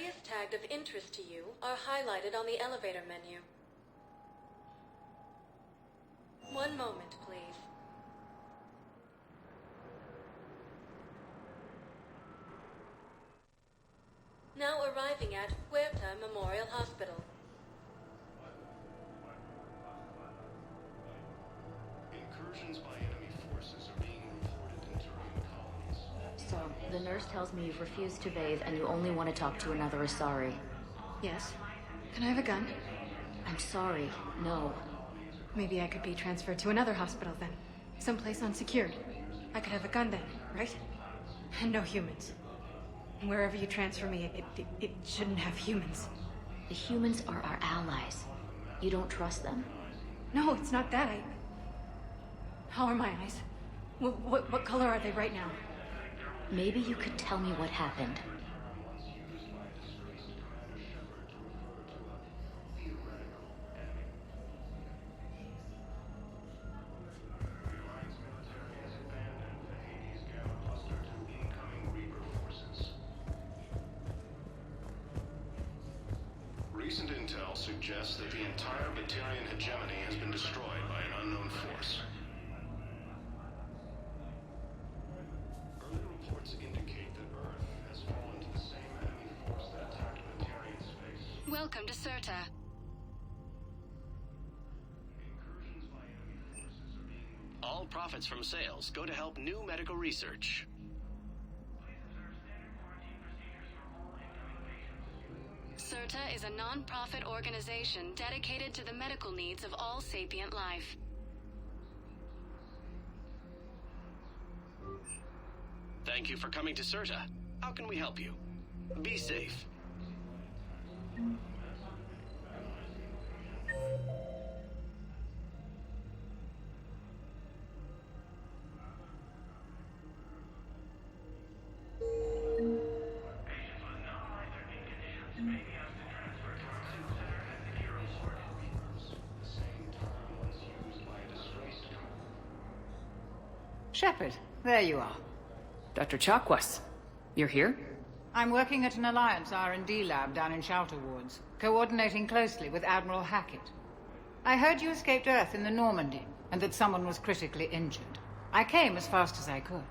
areas tagged of interest to you are highlighted on the elevator menu. One moment, please. Now arriving at Huerta Memorial Hospital. Incursions by enemy forces are being reported in terrain colonies. So, the nurse tells me you've refused to bathe and you only want to talk to another Asari. Yes. Can I have a gun? I'm sorry, no. Maybe I could be transferred to another hospital then. Someplace unsecured. I could have a gun then, right? And no humans. Wherever you transfer me, it shouldn't have humans. The humans are our allies. You don't trust them? No, it's not that. How are my eyes? What color are they right now? Maybe you could tell me what happened. Recent intel suggests that the entire Batarian hegemony has been destroyed by an unknown force. Early reports indicate that Earth has fallen to the same enemy force that attacked Batarian space. Welcome to Cirta. Incursions by enemy forces are being... All profits from sales go to help new medical research. Cirta is a non-profit organization dedicated to the medical needs of all sapient life. Thank you for coming to Cirta. How can we help you? Be safe. Shepard, there you are. Dr. Chakwas, you're here? I'm working at an Alliance R&D lab down in Shelter Wards, coordinating closely with Admiral Hackett. I heard you escaped Earth in the Normandy, and that someone was critically injured. I came as fast as I could.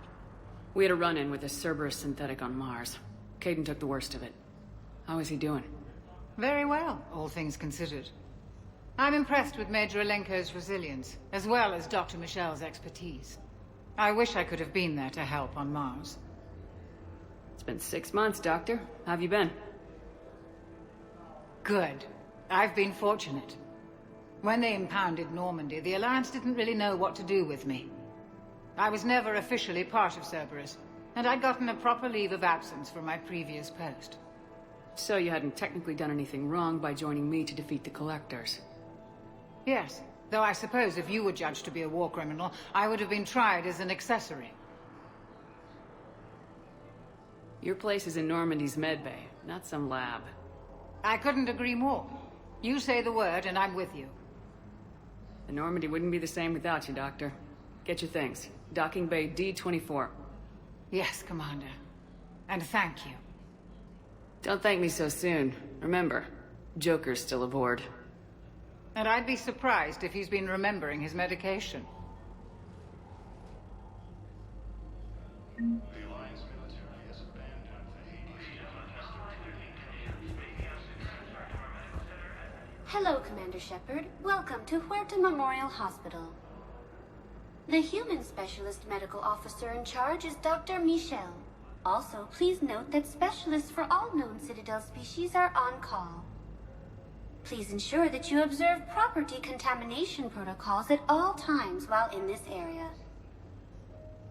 We had a run-in with a Cerberus synthetic on Mars. Caden took the worst of it. How is he doing? Very well, all things considered. I'm impressed with Major Alenko's resilience, as well as Dr. Michel's expertise. I wish I could have been there to help on Mars. It's been 6 months, Doctor. How have you been? Good. I've been fortunate. When they impounded Normandy, the Alliance didn't really know what to do with me. I was never officially part of Cerberus, and I'd gotten a proper leave of absence from my previous post. So you hadn't technically done anything wrong by joining me to defeat the Collectors? Yes, though I suppose if you were judged to be a war criminal, I would have been tried as an accessory. Your place is in Normandy's medbay, not some lab. I couldn't agree more. You say the word and I'm with you. The Normandy wouldn't be the same without you, Doctor. Get your things. Docking Bay D-24. Yes, Commander. And thank you. Don't thank me so soon. Remember, Joker's still aboard. And I'd be surprised if he's been remembering his medication. The Alliance military has abandoned the Hades. Hello, Commander Shepard. Welcome to Huerta Memorial Hospital. The human specialist medical officer in charge is Dr. Michel. Also, please note that specialists for all known Citadel species are on call. Please ensure that you observe proper decontamination protocols at all times while in this area.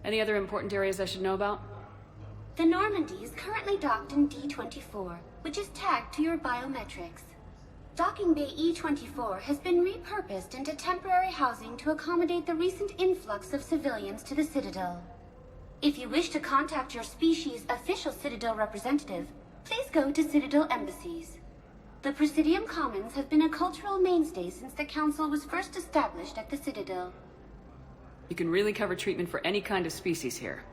Any other important areas I should know about? The Normandy is currently docked in D-24, which is tagged to your biometrics. Docking Bay E-24 has been repurposed into temporary housing to accommodate the recent influx of civilians to the Citadel. If you wish to contact your species' official Citadel representative, please go to Citadel embassies. The Presidium Commons have been a cultural mainstay since the Council was first established at the Citadel. You can really cover treatment for any kind of species here.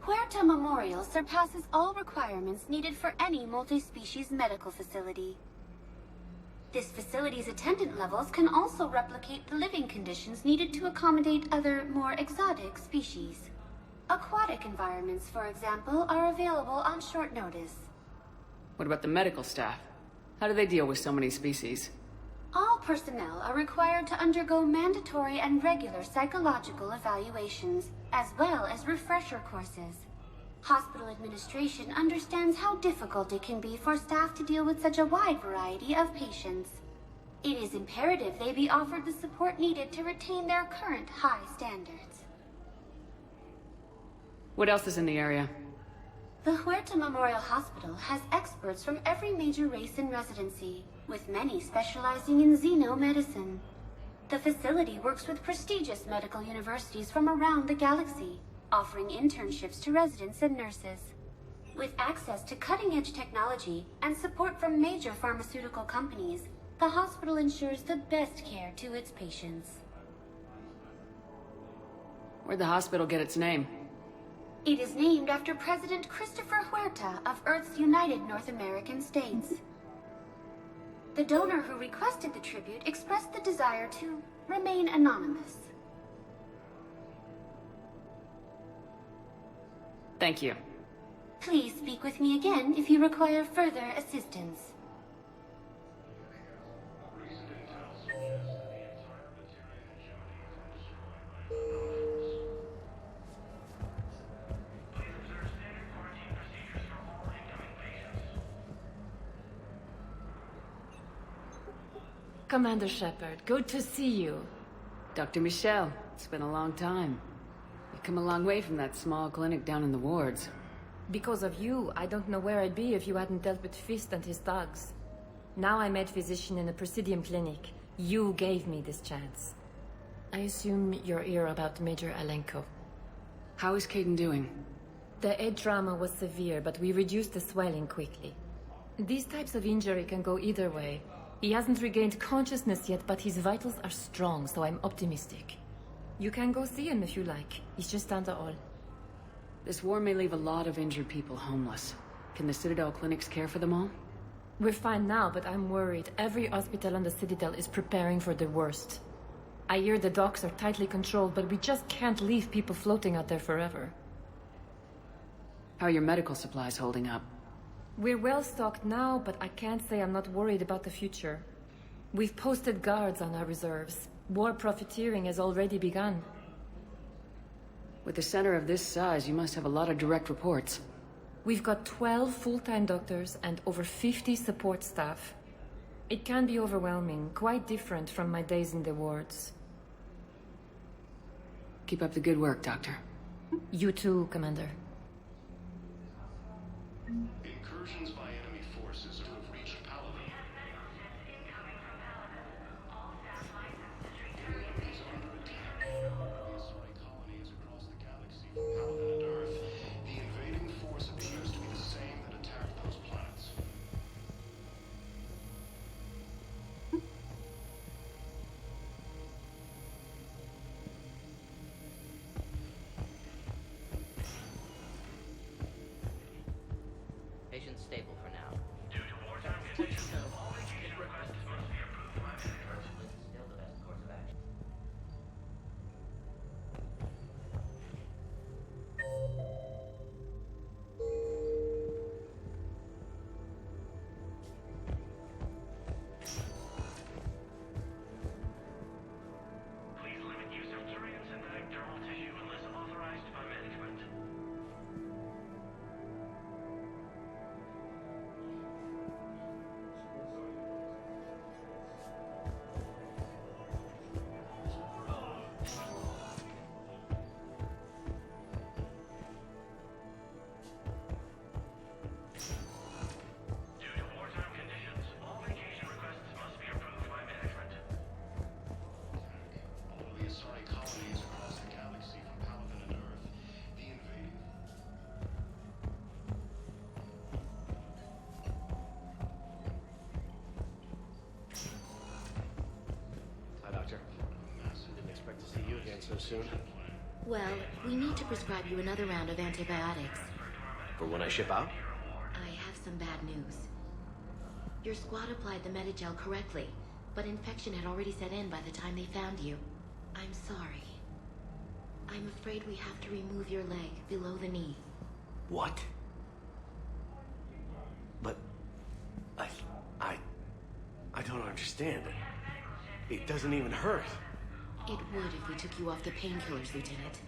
Huerta Memorial surpasses all requirements needed for any multi-species medical facility. This facility's attendant levels can also replicate the living conditions needed to accommodate other, more exotic species. Aquatic environments, for example, are available on short notice. What about the medical staff? How do they deal with so many species? All personnel are required to undergo mandatory and regular psychological evaluations, as well as refresher courses. Hospital administration understands how difficult it can be for staff to deal with such a wide variety of patients. It is imperative they be offered the support needed to retain their current high standards. What else is in the area? The Huerta Memorial Hospital has experts from every major race in residency, with many specializing in xenomedicine. The facility works with prestigious medical universities from around the galaxy, offering internships to residents and nurses. With access to cutting-edge technology and support from major pharmaceutical companies, the hospital ensures the best care to its patients. Where'd the hospital get its name? It is named after President Christopher Huerta of Earth's United North American States. The donor who requested the tribute expressed the desire to remain anonymous. Thank you. Please speak with me again if you require further assistance. Commander Shepard, good to see you. Dr. Michelle, it's been a long time. You've come a long way from that small clinic down in the wards. Because of you, I don't know where I'd be if you hadn't dealt with Fist and his thugs. Now I'm head physician in a Presidium clinic. You gave me this chance. I assume you're here about Major Alenko. How is Caden doing? The head trauma was severe, but we reduced the swelling quickly. These types of injury can go either way. He hasn't regained consciousness yet, but his vitals are strong, so I'm optimistic. You can go see him if you like. He's just down the hall. This war may leave a lot of injured people homeless. Can the Citadel clinics care for them all? We're fine now, but I'm worried. Every hospital on the Citadel is preparing for the worst. I hear the docks are tightly controlled, but we just can't leave people floating out there forever. How are your medical supplies holding up? We're well stocked now, but I can't say I'm not worried about the future. We've posted guards on our reserves. War profiteering has already begun. With a center of this size, you must have a lot of direct reports. We've got 12 full-time doctors and over 50 support staff. It can be overwhelming, quite different from my days in the wards. Keep up the good work, Doctor. You too, Commander. Incursions by enemy forces to have reached Paladin. Enemies under attack. The Asari colonies across the galaxy from Paladin and Earth. The invading force appears to be the same that attacked those planets. Patient stable for now. Due to wartime conditions, all vacation requests must be approved by management. Still the best course of action. Please limit use of Turian synthetic dermal tissue unless authorized by management. Due to wartime conditions, all vacation requests must be approved by management. All of the Asari colonies across the galaxy from Paladin and Earth, the invading... Hi, Doctor. Didn't expect to see you again so soon. Well, we need to prescribe you another round of antibiotics. For when I ship out? I have some bad news. Your squad applied the Medigel correctly, but infection had already set in by the time they found you. I'm sorry. I'm afraid we have to remove your leg below the knee. What? But... I don't understand. It doesn't even hurt. It would if we took you off the painkillers, Lieutenant.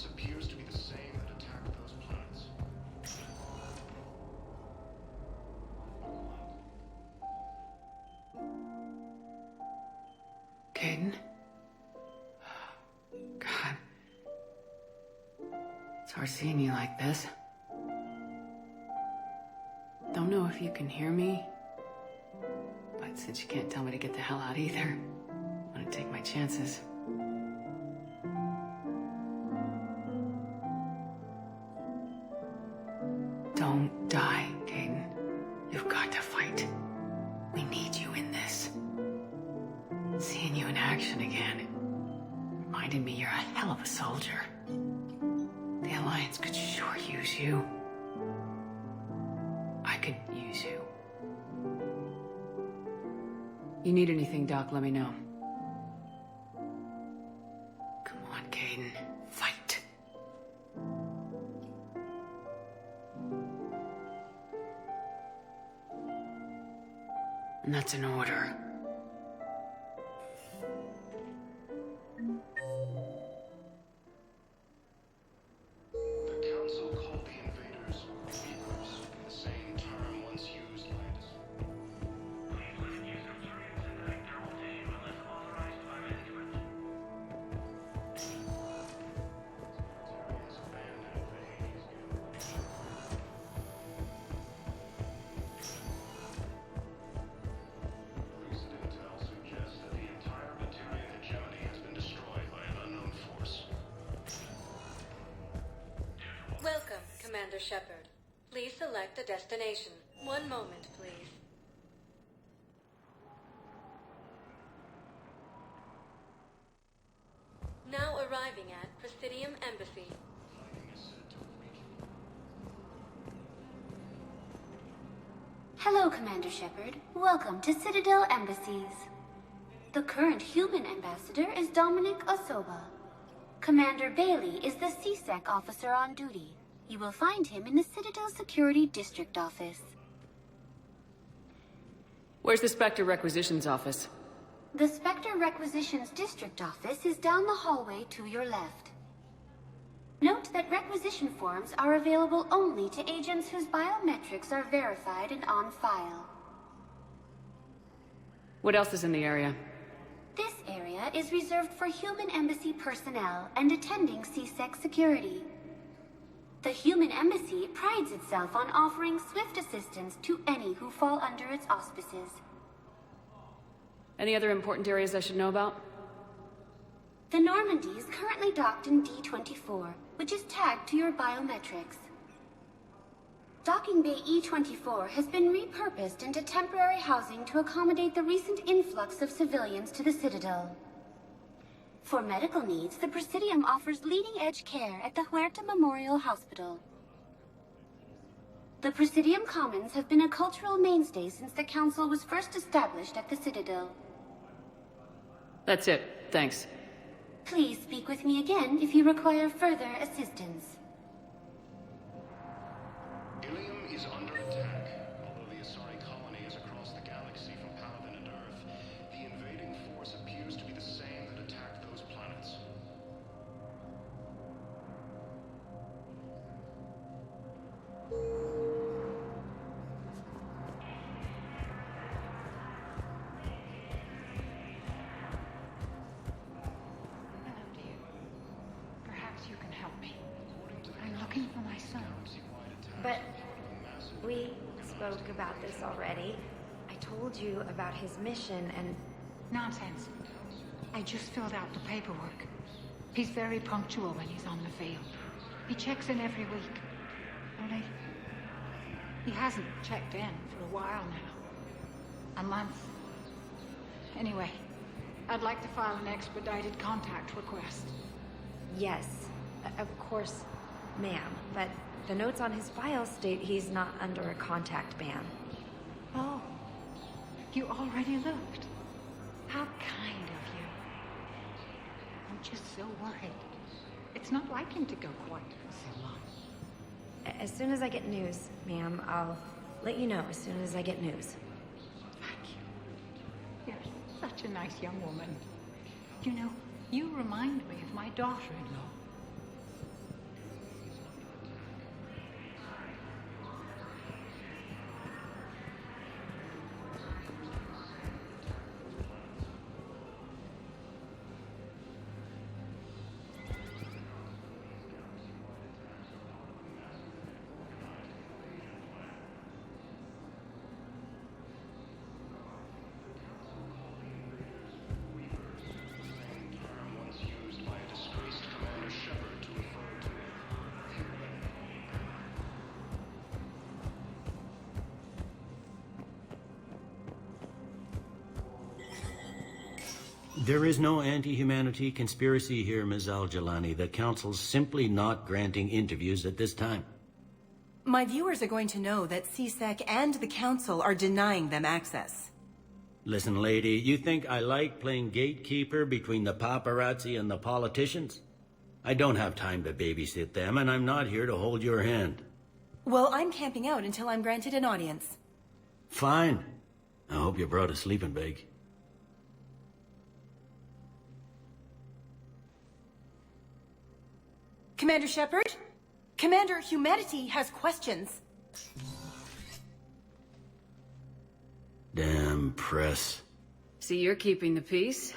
Appears to be the same that attacked those planets. Caden? God. It's hard seeing you like this. Don't know if you can hear me, but since you can't tell me to get the hell out either, I'm gonna take my chances. Don't die, Caden. You've got to fight. We need you in this. Seeing you in action again reminded me you're a hell of a soldier. The Alliance could sure use you. I could use you. You need anything, Doc, let me know. Come on, Caden. Fight. And that's an order. The Council called the invaders Reapers, the same term once used by us. Please listen use of Syrian synthetic thermal tape unless authorized by management. Secretary's abandoned phase. Recent intel suggests that the entire Batarian hegemony has been destroyed by an unknown force. Welcome, Commander Shepard. Please select a destination. One moment, please. Now arriving at Presidium Embassy. Hello, Commander Shepard. Welcome to Citadel Embassies. The current human ambassador is Dominic Osoba. Commander Bailey is the CSEC officer on duty. You will find him in the Citadel Security District Office. Where's the Spectre Requisitions Office? The Spectre Requisitions District Office is down the hallway to your left. Note that requisition forms are available only to agents whose biometrics are verified and on file. What else is in the area? This area is reserved for human embassy personnel and attending CSEC security. The human embassy prides itself on offering swift assistance to any who fall under its auspices. Any other important areas I should know about? The Normandy is currently docked in D-24, which is tagged to your biometrics. Docking Bay E-24 has been repurposed into temporary housing to accommodate the recent influx of civilians to the Citadel. For medical needs, the Presidium offers leading-edge care at the Huerta Memorial Hospital. The Presidium Commons have been a cultural mainstay since the Council was first established at the Citadel. That's it. Thanks. Please speak with me again if you require further assistance. Ilium is under attack. Although the Asari colony is across the galaxy from Paladin and Earth, the invading force appears to be the same that attacked those planets. Perhaps But we spoke about this already. I told you about his mission and... Nonsense. I just filled out the paperwork. He's very punctual when he's on the field. He checks in every week. Only... he hasn't checked in for a while now. A month. Anyway, I'd like to file an expedited contact request. Yes, of course, ma'am. But the notes on his file state he's not under a contact ban. Oh, you already looked. How kind of you. I'm just so worried. It's not like him to go quiet for so long. As soon as I get news, ma'am, I'll let you know as soon as I get news. Thank you. You're such a nice young woman. You know, you remind me of my daughter-in-law. There is no anti-humanity conspiracy here, Ms. Al-Jalani. The Council's simply not granting interviews at this time. My viewers are going to know that CSEC and the Council are denying them access. Listen, lady, you think I like playing gatekeeper between the paparazzi and the politicians? I don't have time to babysit them, and I'm not here to hold your hand. Well, I'm camping out until I'm granted an audience. Fine. I hope you brought a sleeping bag. Commander Shepard? Commander Humanity has questions. Damn press. See, you're keeping the peace?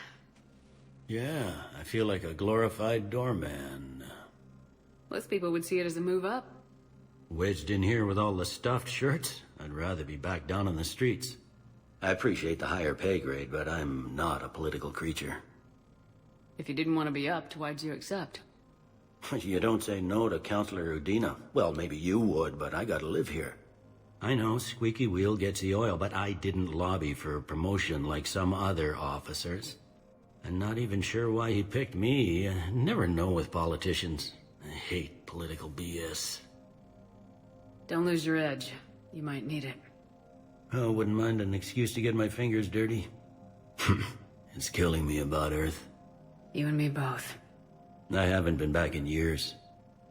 Yeah, I feel like a glorified doorman. Most people would see it as a move up. Wedged in here with all the stuffed shirts? I'd rather be back down on the streets. I appreciate the higher pay grade, but I'm not a political creature. If you didn't want to be upped, why'd you accept? You don't say no to Counselor Udina. Well, maybe you would, but I gotta live here. I know, squeaky wheel gets the oil, but I didn't lobby for promotion like some other officers. I'm not even sure why he picked me. I never know with politicians. I hate political BS. Don't lose your edge. You might need it. Oh, wouldn't mind an excuse to get my fingers dirty. It's killing me about Earth. You and me both. I haven't been back in years.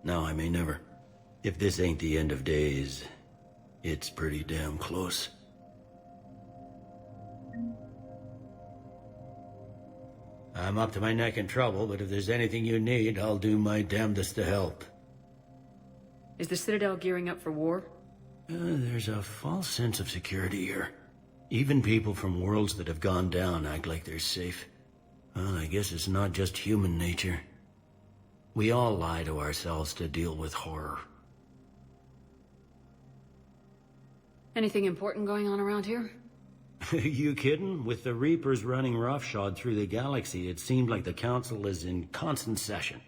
Now I may never. If this ain't the end of days, it's pretty damn close. I'm up to my neck in trouble, but if there's anything you need, I'll do my damnedest to help. Is the Citadel gearing up for war? There's a false sense of security here. Even people from worlds that have gone down act like they're safe. Well, I guess it's not just human nature. We all lie to ourselves to deal with horror. Anything important going on around here? You kidding? With the Reapers running roughshod through the galaxy, it seemed like the Council is in constant session.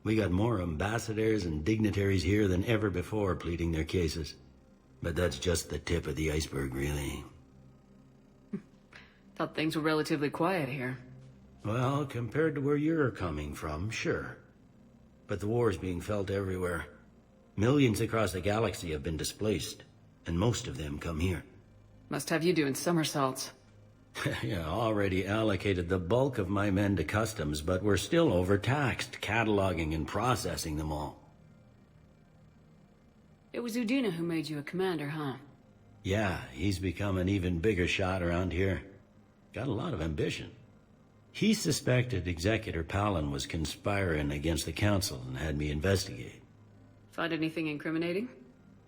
We got more ambassadors and dignitaries here than ever before pleading their cases. But that's just the tip of the iceberg, really. Thought things were relatively quiet here. Well, compared to where you're coming from, sure. But the war's being felt everywhere. Millions across the galaxy have been displaced, and most of them come here. Must have you doing somersaults. Yeah, already allocated the bulk of my men to customs, but we're still overtaxed, cataloging and processing them all. It was Udina who made you a commander, huh? Yeah, he's become an even bigger shot around here. Got a lot of ambition. He suspected Executor Palin was conspiring against the Council and had me investigate. Find anything incriminating?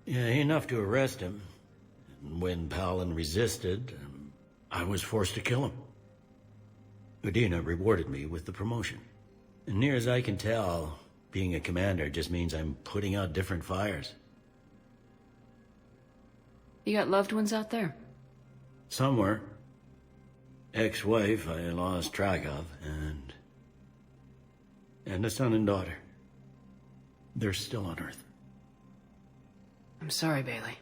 Yeah, enough to arrest him. And when Palin resisted, I was forced to kill him. Udina rewarded me with the promotion. And near as I can tell, being a commander just means I'm putting out different fires. You got loved ones out there? Somewhere. Ex-wife I lost track of, and a son and daughter. They're still on Earth. I'm sorry, Bailey.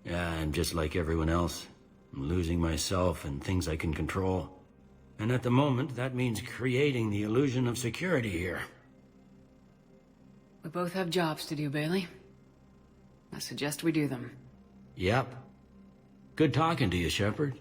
Yeah, I'm just like everyone else. I'm losing myself and things I can control. And at the moment, that means creating the illusion of security here. We both have jobs to do, Bailey. I suggest we do them. Yep. Good talking to you, Shepard.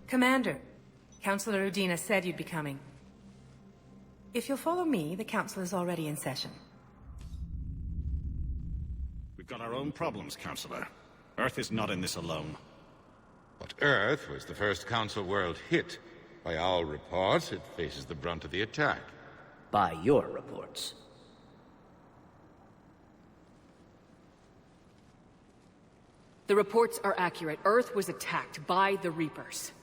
Commander, Councillor Udina said you'd be coming. If you'll follow me, the council is already in session. We've got our own problems, Councillor. Earth is not in this alone. But Earth was the first Council world hit. By all reports, it faces the brunt of the attack. By your reports. The reports are accurate. Earth was attacked by the Reapers.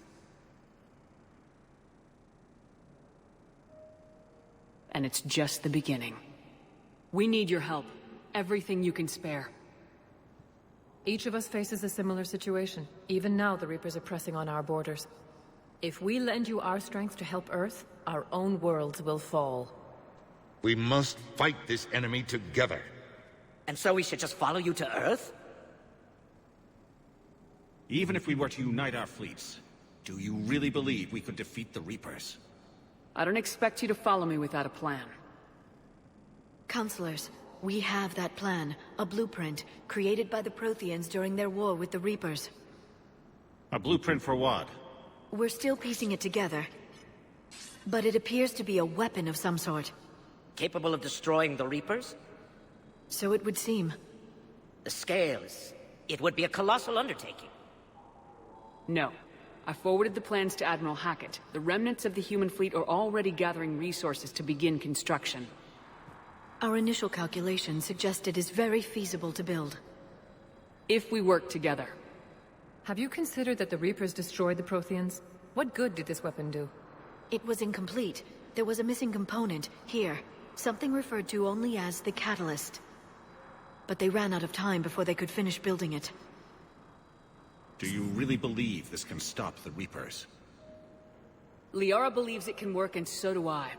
And it's just the beginning. We need your help. Everything you can spare. Each of us faces a similar situation. Even now, the Reapers are pressing on our borders. If we lend you our strength to help Earth, our own worlds will fall. We must fight this enemy together. And so we should just follow you to Earth? Even if we were to unite our fleets, do you really believe we could defeat the Reapers? I don't expect you to follow me without a plan. Counselors, we have that plan. A blueprint, created by the Protheans during their war with the Reapers. A blueprint for what? We're still piecing it together. But it appears to be a weapon of some sort. Capable of destroying the Reapers? So it would seem. The scales. It would be a colossal undertaking. No. I forwarded the plans to Admiral Hackett. The remnants of the human fleet are already gathering resources to begin construction. Our initial calculations suggest it is very feasible to build. If we work together. Have you considered that the Reapers destroyed the Protheans? What good did this weapon do? It was incomplete. There was a missing component, here. Something referred to only as the catalyst. But they ran out of time before they could finish building it. Do you really believe this can stop the Reapers? Liara believes it can work, and so do I.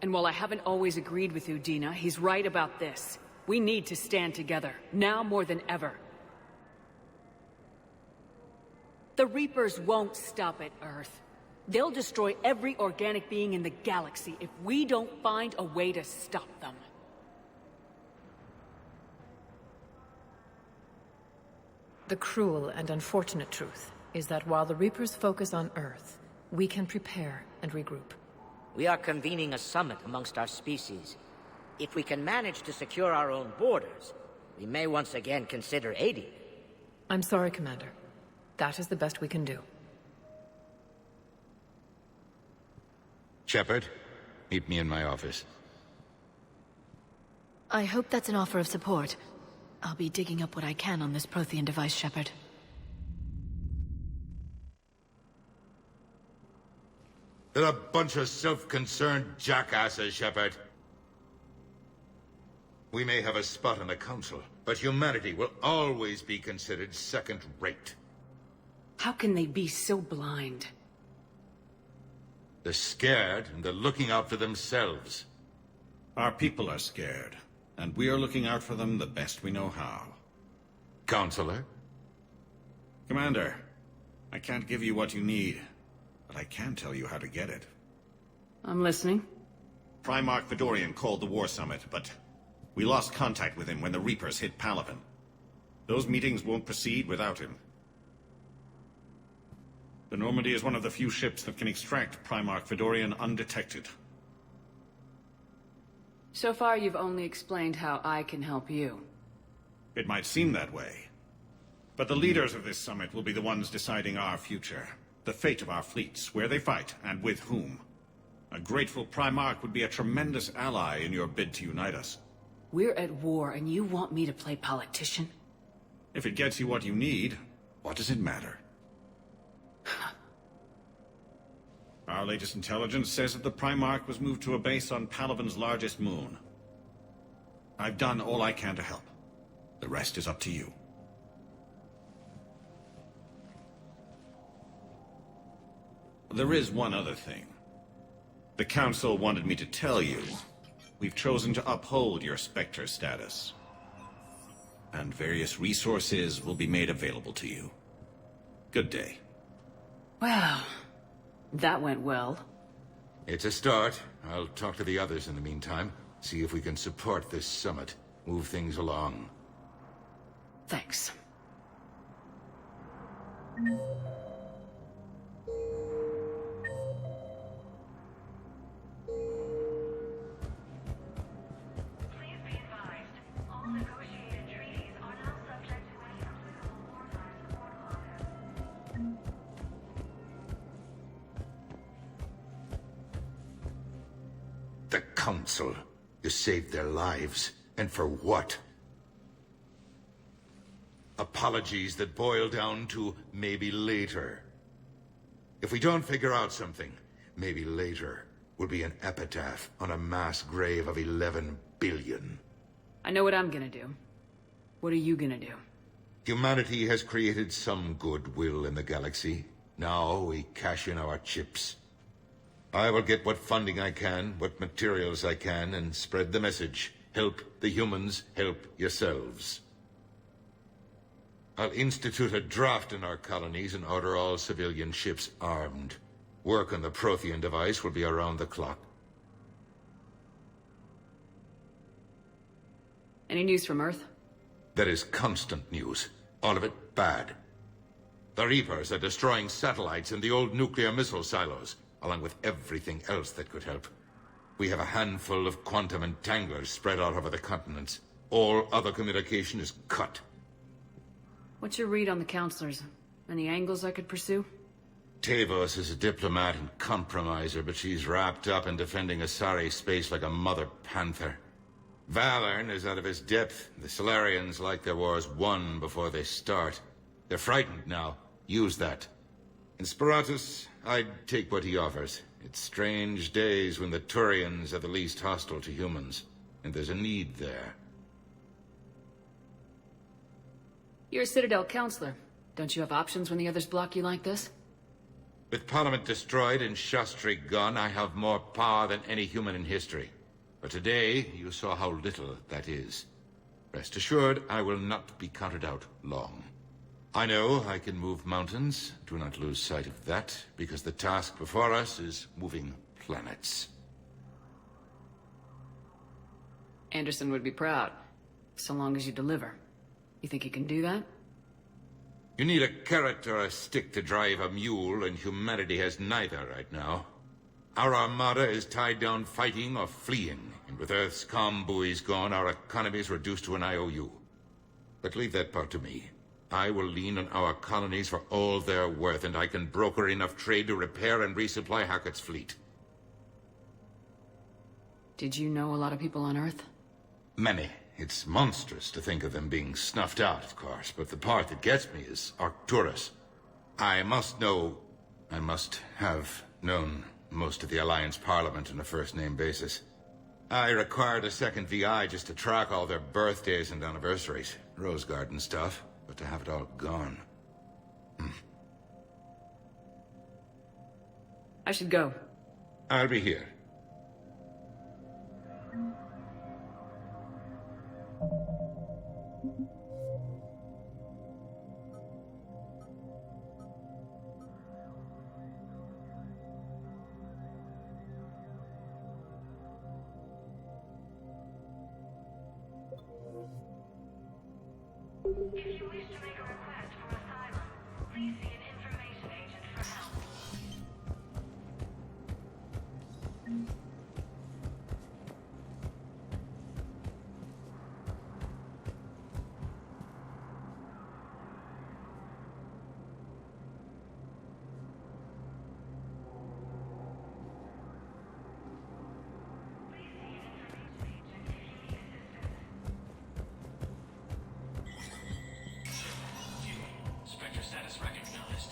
And while I haven't always agreed with Udina, he's right about this. We need to stand together, now more than ever. The Reapers won't stop at Earth. They'll destroy every organic being in the galaxy if we don't find a way to stop them. The cruel and unfortunate truth is that while the Reapers focus on Earth, we can prepare and regroup. We are convening a summit amongst our species. If we can manage to secure our own borders, we may once again consider aiding. I'm sorry, Commander. That is the best we can do. Shepard, meet me in my office. I hope that's an offer of support. I'll be digging up what I can on this Prothean device, Shepard. They're a bunch of self-concerned jackasses, Shepard. We may have a spot on the Council, but humanity will always be considered second-rate. How can they be so blind? They're scared, and they're looking out for themselves. Our people are scared, and we are looking out for them the best we know how. Counselor? Commander, I can't give you what you need, but I can tell you how to get it. I'm listening. Primarch Fedorian called the War Summit, but we lost contact with him when the Reapers hit Palaven. Those meetings won't proceed without him. The Normandy is one of the few ships that can extract Primarch Fedorian undetected. So far, you've only explained how I can help you. It might seem that way, but the leaders of this summit will be the ones deciding our future, the fate of our fleets, where they fight, and with whom. A grateful Primarch would be a tremendous ally in your bid to unite us. We're at war, and you want me to play politician? If it gets you what you need, what does it matter? Our latest intelligence says that the Primarch was moved to a base on Palaven's largest moon. I've done all I can to help. The rest is up to you. There is one other thing. The Council wanted me to tell you. We've chosen to uphold your Spectre status. And various resources will be made available to you. Good day. Well, that went well. It's a start. I'll talk to the others in the meantime. See if we can support this summit. Move things along. Thanks. The Council. You saved their lives. And for what? Apologies that boil down to maybe later. If we don't figure out something, maybe later will be an epitaph on a mass grave of 11 billion. I know what I'm gonna do. What are you gonna do? Humanity has created some goodwill in the galaxy. Now we cash in our chips. I will get what funding I can, what materials I can, and spread the message. Help the humans, help yourselves. I'll institute a draft in our colonies and order all civilian ships armed. Work on the Prothean device will be around the clock. Any news from Earth? There is constant news. All of it bad. The Reapers are destroying satellites in the old nuclear missile silos, along with everything else that could help. We have a handful of quantum entanglers spread out over the continents. All other communication is cut. What's your read on the counselors? Any angles I could pursue? Tavos is a diplomat and compromiser, but she's wrapped up in defending Asari space like a mother panther. Valorn is out of his depth. The Solarians like their wars won before they start. They're frightened now. Use that. In Sparatus, I'd take what he offers. It's strange days when the Turians are the least hostile to humans, and there's a need there. You're a Citadel counselor. Don't you have options when the others block you like this? With Parliament destroyed and Shastri gone, I have more power than any human in history. But today, you saw how little that is. Rest assured, I will not be counted out long. I know I can move mountains. Do not lose sight of that, because the task before us is moving planets. Anderson would be proud, so long as you deliver. You think you can do that? You need a carrot or a stick to drive a mule, and humanity has neither right now. Our armada is tied down fighting or fleeing, and with Earth's comm buoys gone, our economy is reduced to an IOU. But leave that part to me. I will lean on our colonies for all they're worth, and I can broker enough trade to repair and resupply Hackett's fleet. Did you know a lot of people on Earth? Many. It's monstrous to think of them being snuffed out, of course, but the part that gets me is Arcturus. I must have known most of the Alliance Parliament on a first-name basis. I required a second VI just to track all their birthdays and anniversaries. Rose Garden stuff, but to have it all gone. I should go. I'll be here. If you wish to make a request for asylum, please see an information agent for help. Spectre status recognized.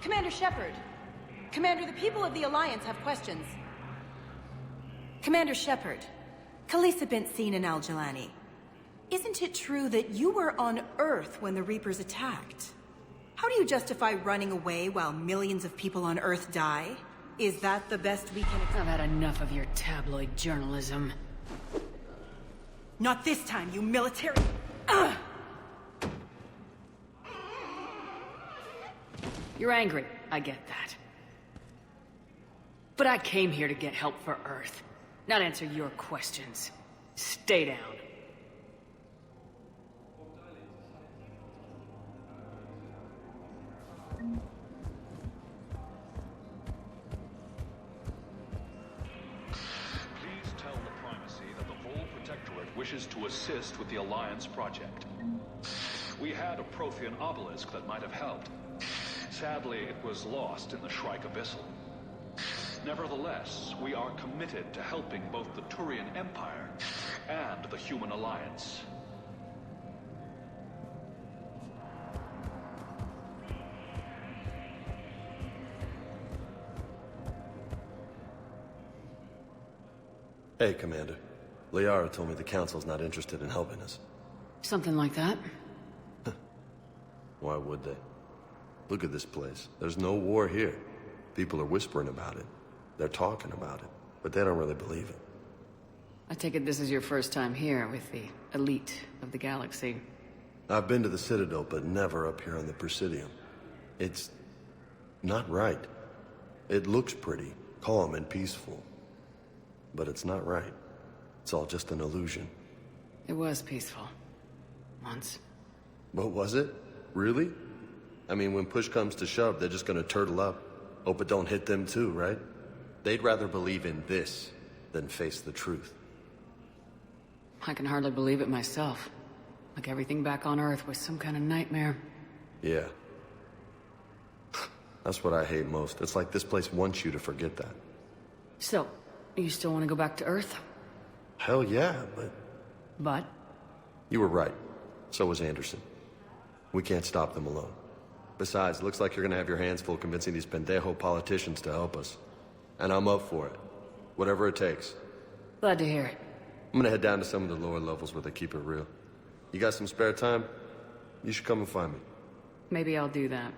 Commander Shepard! Commander, the people of the Alliance have questions. Commander Shepard, Khaleesa bint Seen and Al-Jalani. Isn't it true that you were on Earth when the Reapers attacked? How do you justify running away while millions of people on Earth die? Is that the best we can... I've had enough of your tabloid journalism. Not this time, you military... You're angry, I get that. But I came here to get help for Earth, not answer your questions. Stay down. wishes to assist with the Alliance project. We had a Prothean obelisk that might have helped. Sadly, it was lost in the Shrike Abyssal. Nevertheless, we are committed to helping both the Turian Empire and the Human Alliance. Hey, Commander. Liara told me the Council's not interested in helping us. Something like that. Why would they? Look at this place. There's no war here. People are whispering about it. They're talking about it, but they don't really believe it. I take it this is your first time here with the elite of the galaxy. I've been to the Citadel, but never up here on the Presidium. It's not right. It looks pretty, calm and peaceful. But it's not right. It's all just an illusion. It was peaceful. Once. But was it? Really? I mean, when push comes to shove, they're just gonna turtle up. Hope it don't hit them too, right? They'd rather believe in this than face the truth. I can hardly believe it myself. Like everything back on Earth was some kind of nightmare. Yeah. That's what I hate most. It's like this place wants you to forget that. So, you still want to go back to Earth? Hell yeah, but... But? You were right. So was Anderson. We can't stop them alone. Besides, it looks like you're gonna have your hands full convincing these pendejo politicians to help us. And I'm up for it. Whatever it takes. Glad to hear it. I'm gonna head down to some of the lower levels where they keep it real. You got some spare time? You should come and find me. Maybe I'll do that.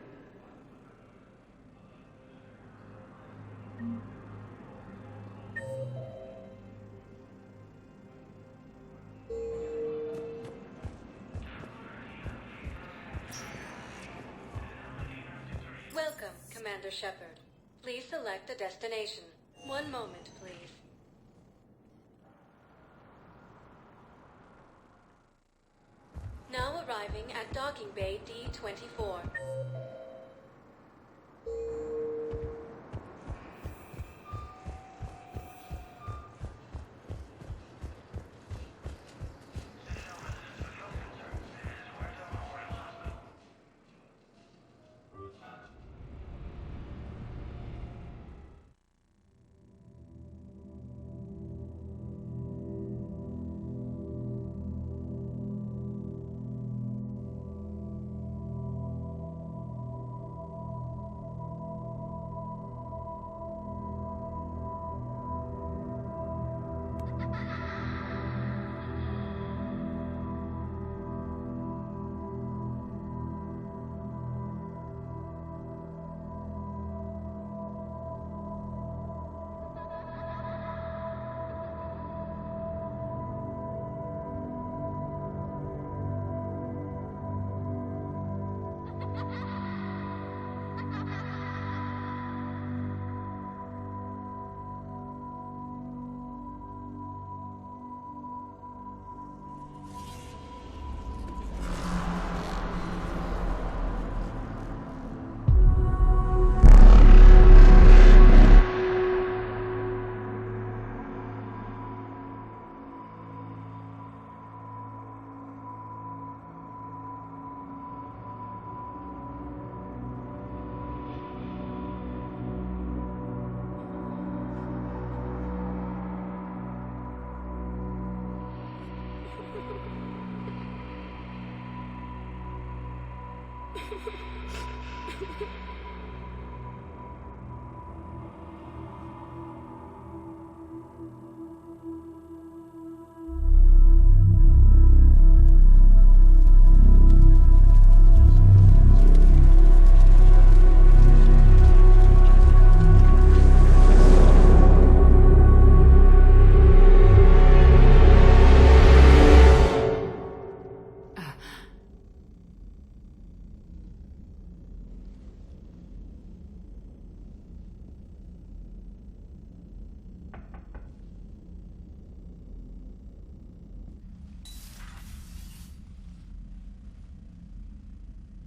Welcome, Commander Shepard. Please select a destination. One moment, please. Now arriving at Docking Bay D-24.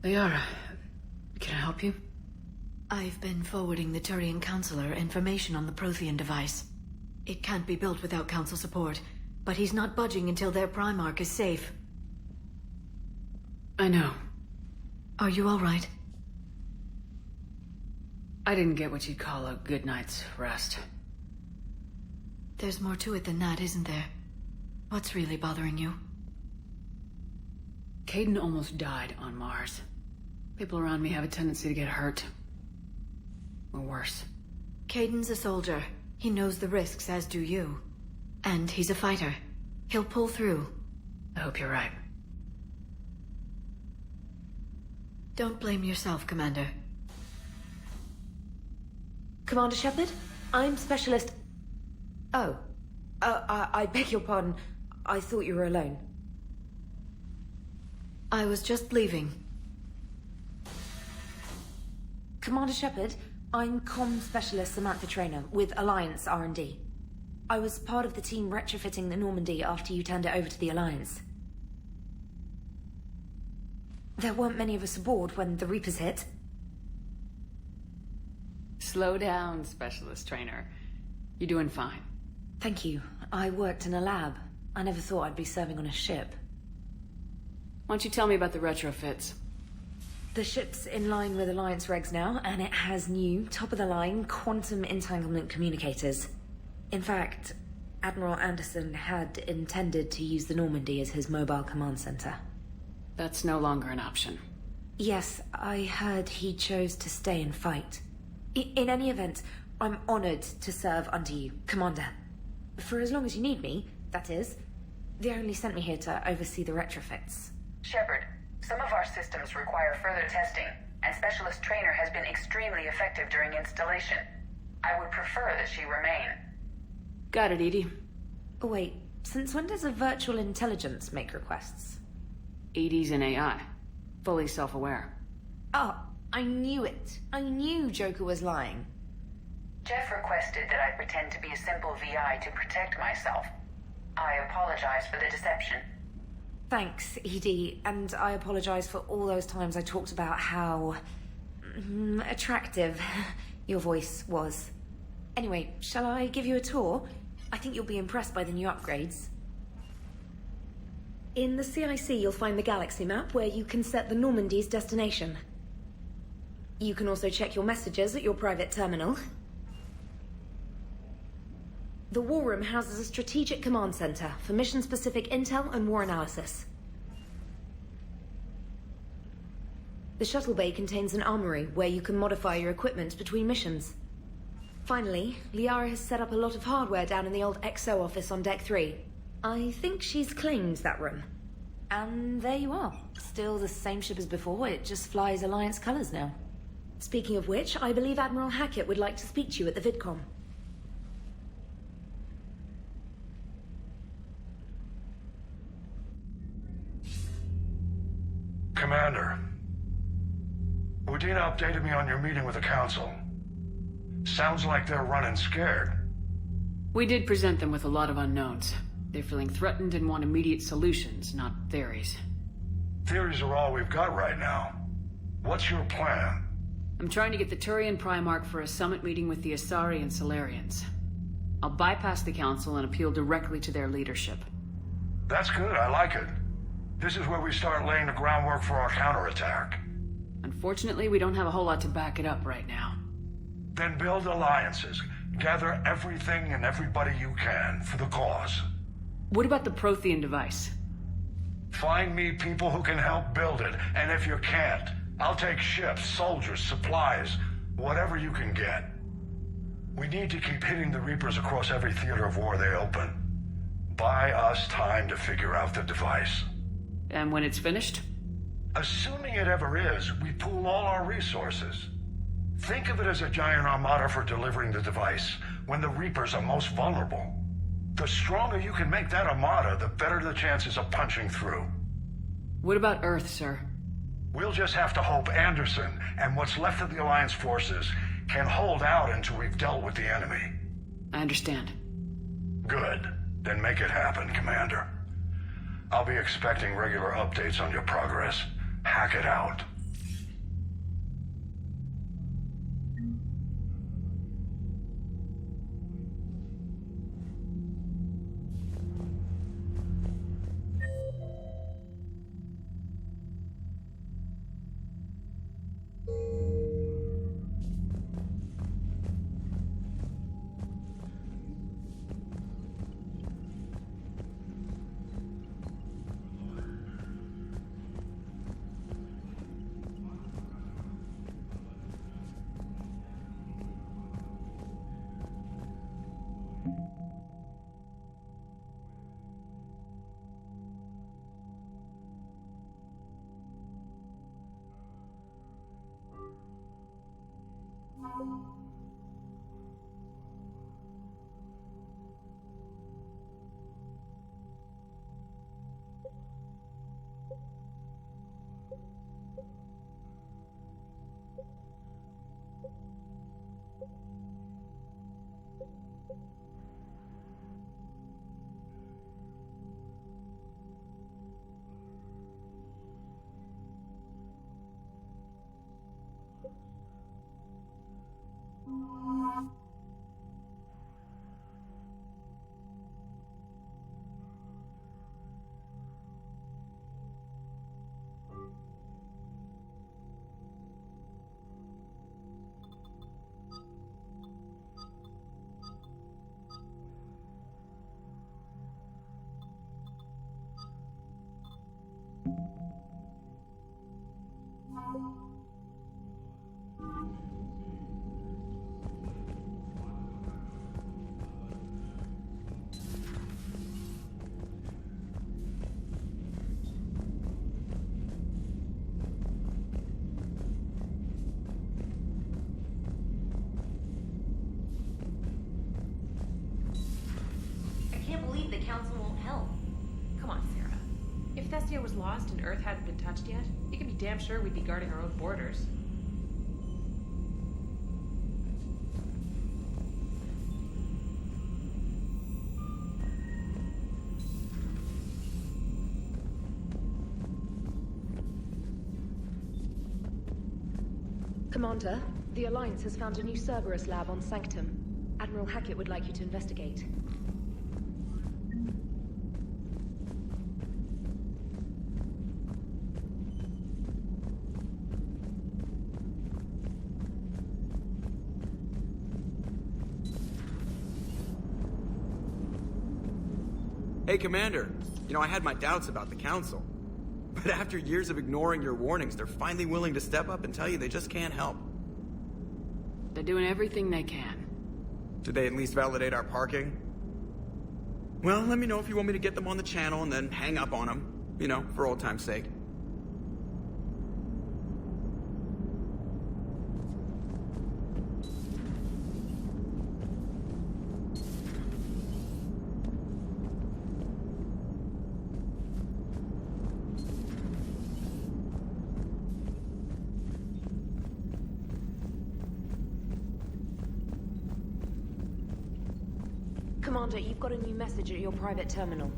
Liara, can I help you? I've been forwarding the Turian Councilor information on the Prothean device. It can't be built without Council support, But he's not budging until their Primarch is safe. I know. Are you all right? I didn't get what you'd call a good night's rest. There's more to it than that, isn't there? What's really bothering you? Caden almost died on Mars. People around me have a tendency to get hurt. Or worse. Caden's a soldier. He knows the risks, as do you. And he's a fighter. He'll pull through. I hope you're right. Don't blame yourself, Commander. Commander Shepard? I'm Specialist... Oh. I beg your pardon. I thought you were alone. I was just leaving. Commander Shepard, I'm Comm Specialist Samantha Traynor with Alliance R&D. I was part of the team retrofitting the Normandy after you turned it over to the Alliance. There weren't many of us aboard when the Reapers hit. Slow down, Specialist Trainer. You're doing fine. Thank you. I worked in a lab. I never thought I'd be serving on a ship. Why don't you tell me about the retrofits? The ship's in line with Alliance regs now, and it has new, top-of-the-line quantum entanglement communicators. In fact, Admiral Anderson had intended to use the Normandy as his mobile command center. That's no longer an option. Yes, I heard he chose to stay and fight. In any event, I'm honored to serve under you, Commander. For as long as you need me, that is. They only sent me here to oversee the retrofits. Shepard, some of our systems require further testing, and Specialist Trainer has been extremely effective during installation. I would prefer that she remain. Got it, Edie. Wait, since when does a virtual intelligence make requests? Edie's an AI. Fully self-aware. Oh, I knew it. I knew Joker was lying. Jeff requested that I pretend to be a simple VI to protect myself. I apologize for the deception. Thanks, Edie, and I apologize for all those times I talked about how... attractive your voice was. Anyway, shall I give you a tour? I think you'll be impressed by the new upgrades. In the CIC, you'll find the galaxy map where you can set the Normandy's destination. You can also check your messages at your private terminal. The War Room houses a strategic command center for mission-specific intel and war analysis. The shuttle bay contains an armory where you can modify your equipment between missions. Finally, Liara has set up a lot of hardware down in the old XO office on Deck 3. I think she's claimed that room. And there you are. Still the same ship as before, it just flies Alliance colors now. Speaking of which, I believe Admiral Hackett would like to speak to you at the VidCom. Commander, Udina updated me on your meeting with the Council. Sounds like they're running scared. We did present them with a lot of unknowns. They're feeling threatened and want immediate solutions, not theories. Theories are all we've got right now. What's your plan? I'm trying to get the Turian Primarch for a summit meeting with the Asari and Solarians. I'll bypass the Council and appeal directly to their leadership. That's good, I like it. This is where we start laying the groundwork for our counterattack. Unfortunately, we don't have a whole lot to back it up right now. Then build alliances. Gather everything and everybody you can for the cause. What about the Prothean device? Find me people who can help build it, and if you can't, I'll take ships, soldiers, supplies, whatever you can get. We need to keep hitting the Reapers across every theater of war they open. Buy us time to figure out the device. And when it's finished? Assuming it ever is, we pool all our resources. Think of it as a giant armada for delivering the device, when the Reapers are most vulnerable. The stronger you can make that armada, the better the chances of punching through. What about Earth, sir? We'll just have to hope Anderson and what's left of the Alliance forces can hold out until we've dealt with the enemy. I understand. Good. Then make it happen, Commander. I'll be expecting regular updates on your progress. Hack it out. I can't believe the Council won't help. Come on, Sarah. If Thestia was lost and Earth hadn't been touched yet, you can be damn sure we'd be guarding our own borders. Commander, the Alliance has found a new Cerberus lab on Sanctum. Admiral Hackett would like you to investigate. Hey, Commander. You know, I had my doubts about the Council. But after years of ignoring your warnings, they're finally willing to step up and tell you they just can't help. They're doing everything they can. Did they at least validate our parking? Well, let me know if you want me to get them on the channel and then hang up on them. You know, for old time's sake. Commander, you've got a new message at your private terminal.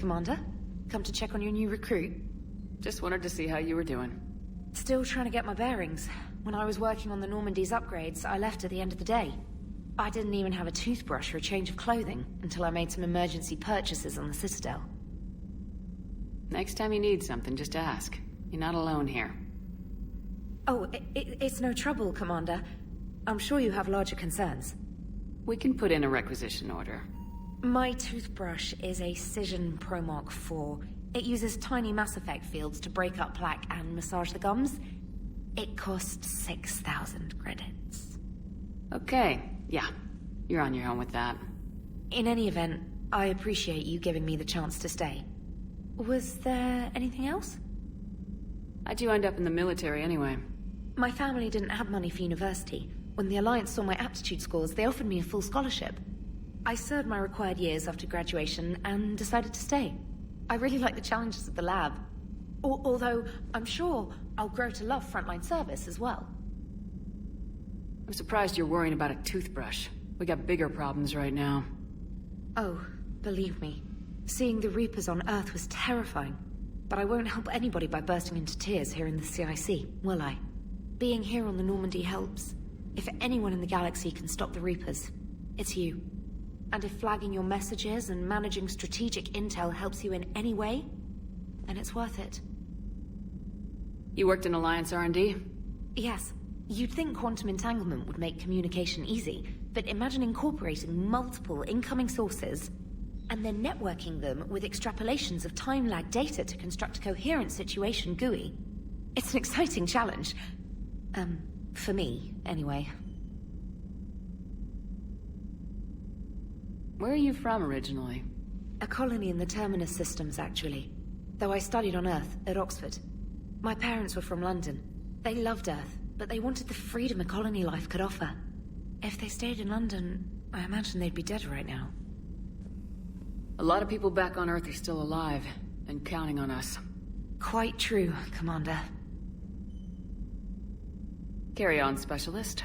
Commander? Come to check on your new recruit? Just wanted to see how you were doing. Still trying to get my bearings. When I was working on the Normandy's upgrades, I left at the end of the day. I didn't even have a toothbrush or a change of clothing until I made some emergency purchases on the Citadel. Next time you need something, just ask. You're not alone here. Oh, it's no trouble, Commander. I'm sure you have larger concerns. We can put in a requisition order. My toothbrush is a Cision Pro Mark IV. It uses tiny Mass Effect fields to break up plaque and massage the gums. It costs 6,000 credits. Okay, yeah. You're on your own with that. In any event, I appreciate you giving me the chance to stay. Was there anything else? How'd you end up in the military anyway? My family didn't have money for university. When the Alliance saw my aptitude scores, they offered me a full scholarship. I served my required years after graduation and decided to stay. I really like the challenges of the lab. Although, I'm sure I'll grow to love frontline service as well. I'm surprised you're worrying about a toothbrush. We got bigger problems right now. Oh, believe me. Seeing the Reapers on Earth was terrifying. But I won't help anybody by bursting into tears here in the CIC, will I? Being here on the Normandy helps. If anyone in the galaxy can stop the Reapers, it's you. And if flagging your messages and managing strategic intel helps you in any way, then it's worth it. You worked in Alliance R&D? Yes. You'd think quantum entanglement would make communication easy, but imagine incorporating multiple incoming sources and then networking them with extrapolations of time-lag data to construct a coherent situation GUI. It's an exciting challenge. For me, anyway. Where are you from originally? A colony in the Terminus systems, actually. Though I studied on Earth, at Oxford. My parents were from London. They loved Earth, but they wanted the freedom a colony life could offer. If they stayed in London, I imagine they'd be dead right now. A lot of people back on Earth are still alive, and counting on us. Quite true, Commander. Carry on, Specialist.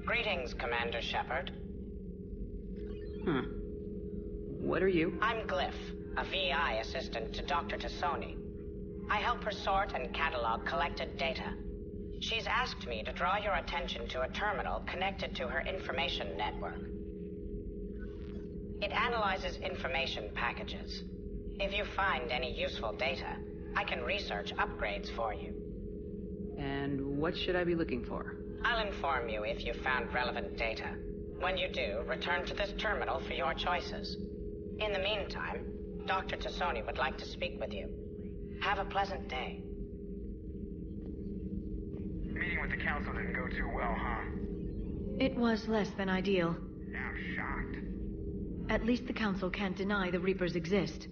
Greetings, Commander Shepard. What are you? I'm Glyph, a VI assistant to Dr. Tassoni. I help her sort and catalog collected data. She's asked me to draw your attention to a terminal connected to her information network. It analyzes information packages. If you find any useful data, I can research upgrades for you. And what should I be looking for? I'll inform you if you found relevant data. When you do, return to this terminal for your choices. In the meantime, Dr. Tassoni would like to speak with you. Have a pleasant day. Meeting with the council didn't go too well, huh? It was less than ideal. I'm shocked. At least the council can't deny the Reapers exist.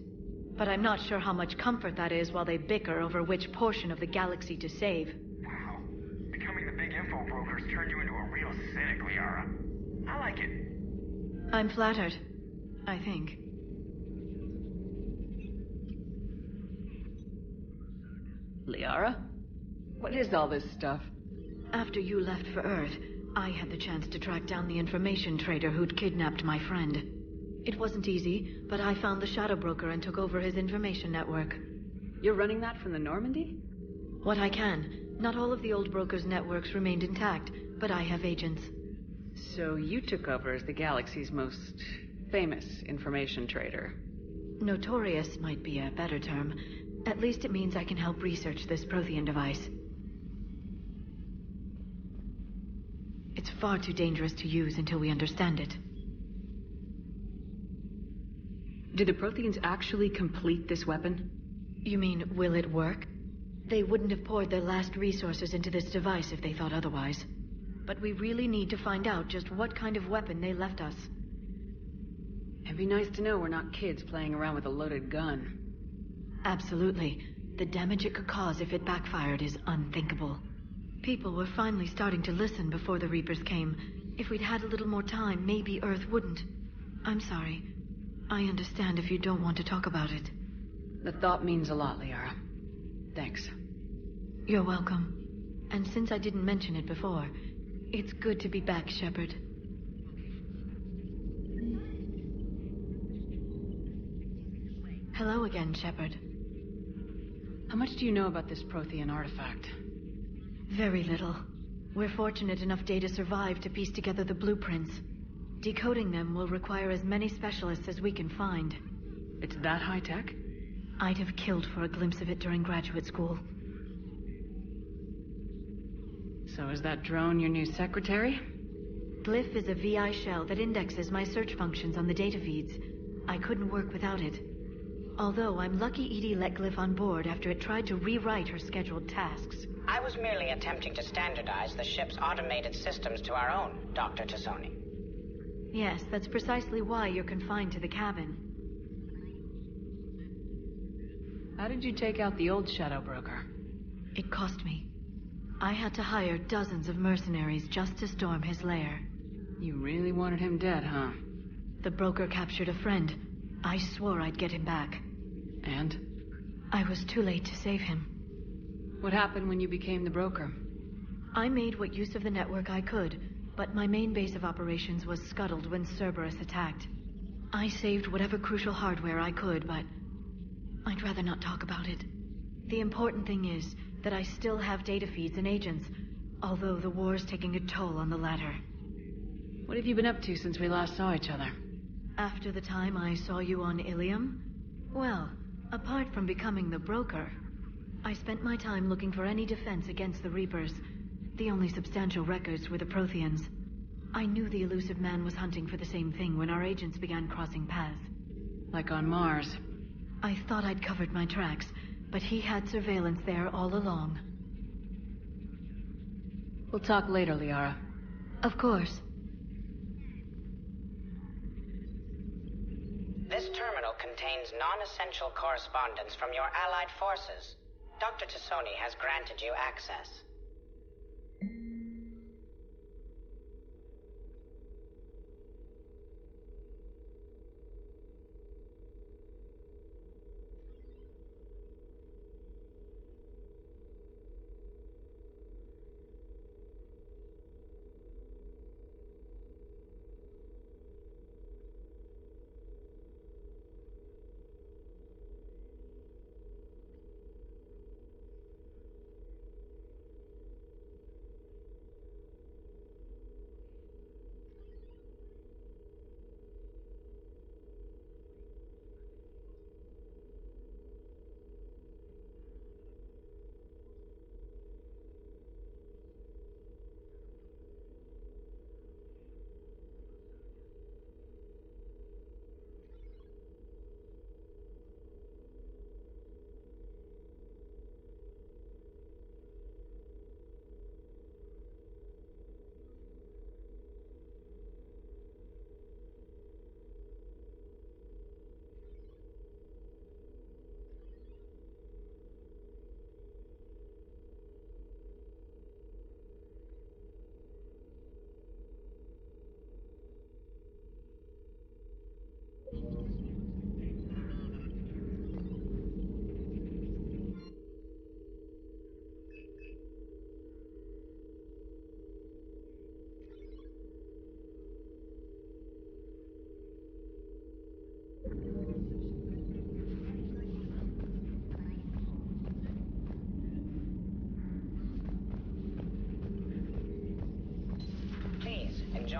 But I'm not sure how much comfort that is while they bicker over which portion of the galaxy to save. Wow. Becoming the big info broker's turned you into a real cynic, Liara. I like it. I'm flattered. I think. Liara? What is all this stuff? After you left for Earth, I had the chance to track down the information trader who'd kidnapped my friend. It wasn't easy, but I found the Shadow Broker and took over his information network. You're running that from the Normandy? What I can. Not all of the old broker's networks remained intact, but I have agents. So you took over as the galaxy's most famous information trader. Notorious might be a better term. At least it means I can help research this Prothean device. It's far too dangerous to use until we understand it. Did the Protheans actually complete this weapon? You mean, will it work? They wouldn't have poured their last resources into this device if they thought otherwise. But we really need to find out just what kind of weapon they left us. It'd be nice to know we're not kids playing around with a loaded gun. Absolutely. The damage it could cause if it backfired is unthinkable. People were finally starting to listen before the Reapers came. If we'd had a little more time, maybe Earth wouldn't. I'm sorry. I understand if you don't want to talk about it. The thought means a lot, Liara. Thanks. You're welcome. And since I didn't mention it before, it's good to be back, Shepard. Hello again, Shepard. How much do you know about this Prothean artifact? Very little. We're fortunate enough Data survived to piece together the blueprints. Decoding them will require as many specialists as we can find. It's that high-tech? I'd have killed for a glimpse of it during graduate school. So is that drone your new secretary? Glyph is a VI shell that indexes my search functions on the data feeds. I couldn't work without it. Although I'm lucky Edie let Glyph on board after it tried to rewrite her scheduled tasks. I was merely attempting to standardize the ship's automated systems to our own, Dr. Tassoni. Yes, that's precisely why you're confined to the cabin. How did you take out the old Shadow Broker? It cost me. I had to hire dozens of mercenaries just to storm his lair. You really wanted him dead, huh? The broker captured a friend. I swore I'd get him back. And? I was too late to save him. What happened when you became the broker? I made what use of the network I could, but my main base of operations was scuttled when Cerberus attacked. I saved whatever crucial hardware I could, but I'd rather not talk about it. The important thing is that I still have data feeds and agents, although the war's taking a toll on the latter. What have you been up to since we last saw each other? After the time I saw you on Ilium? Well, apart from becoming the broker, I spent my time looking for any defense against the Reapers. The only substantial records were the Protheans. I knew the elusive man was hunting for the same thing when our agents began crossing paths. Like on Mars. I thought I'd covered my tracks, but he had surveillance there all along. We'll talk later, Liara. Of course. This terminal contains non-essential correspondence from your allied forces. Dr. Tassoni has granted you access.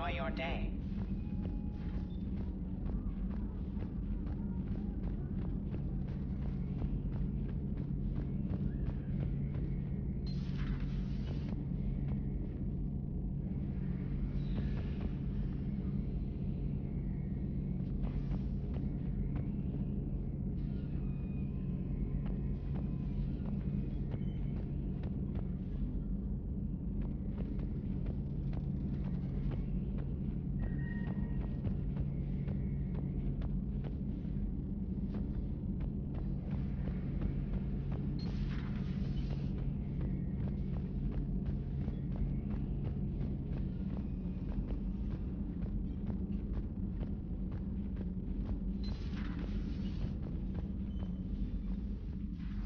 enjoy your day.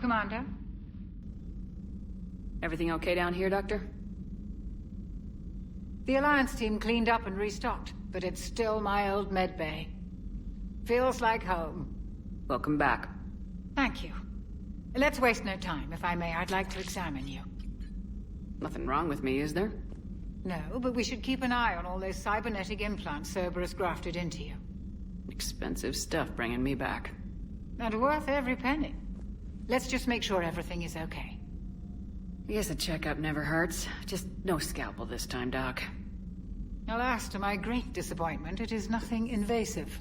Commander? Everything okay down here, Doctor? The Alliance team cleaned up and restocked, but it's still my old med bay. Feels like home. Welcome back. Thank you. Let's waste no time. If I may, I'd like to examine you. Nothing wrong with me, is there? No, but we should keep an eye on all those cybernetic implants Cerberus grafted into you. Expensive stuff bringing me back. And worth every penny. Let's just make sure everything is okay. I guess a checkup never hurts. Just no scalpel this time, Doc. Alas, to my great disappointment, it is nothing invasive.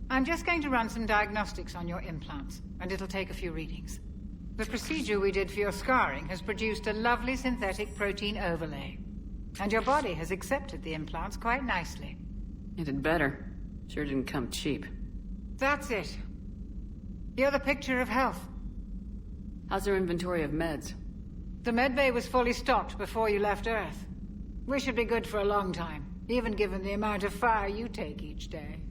I'm just going to run some diagnostics on your implants, and it'll take a few readings. The procedure we did for your scarring has produced a lovely synthetic protein overlay. And your body has accepted the implants quite nicely. It had better. Sure didn't come cheap. That's it. You're the picture of health. How's your inventory of meds? The medbay was fully stocked before you left Earth. We should be good for a long time, even given the amount of fire you take each day.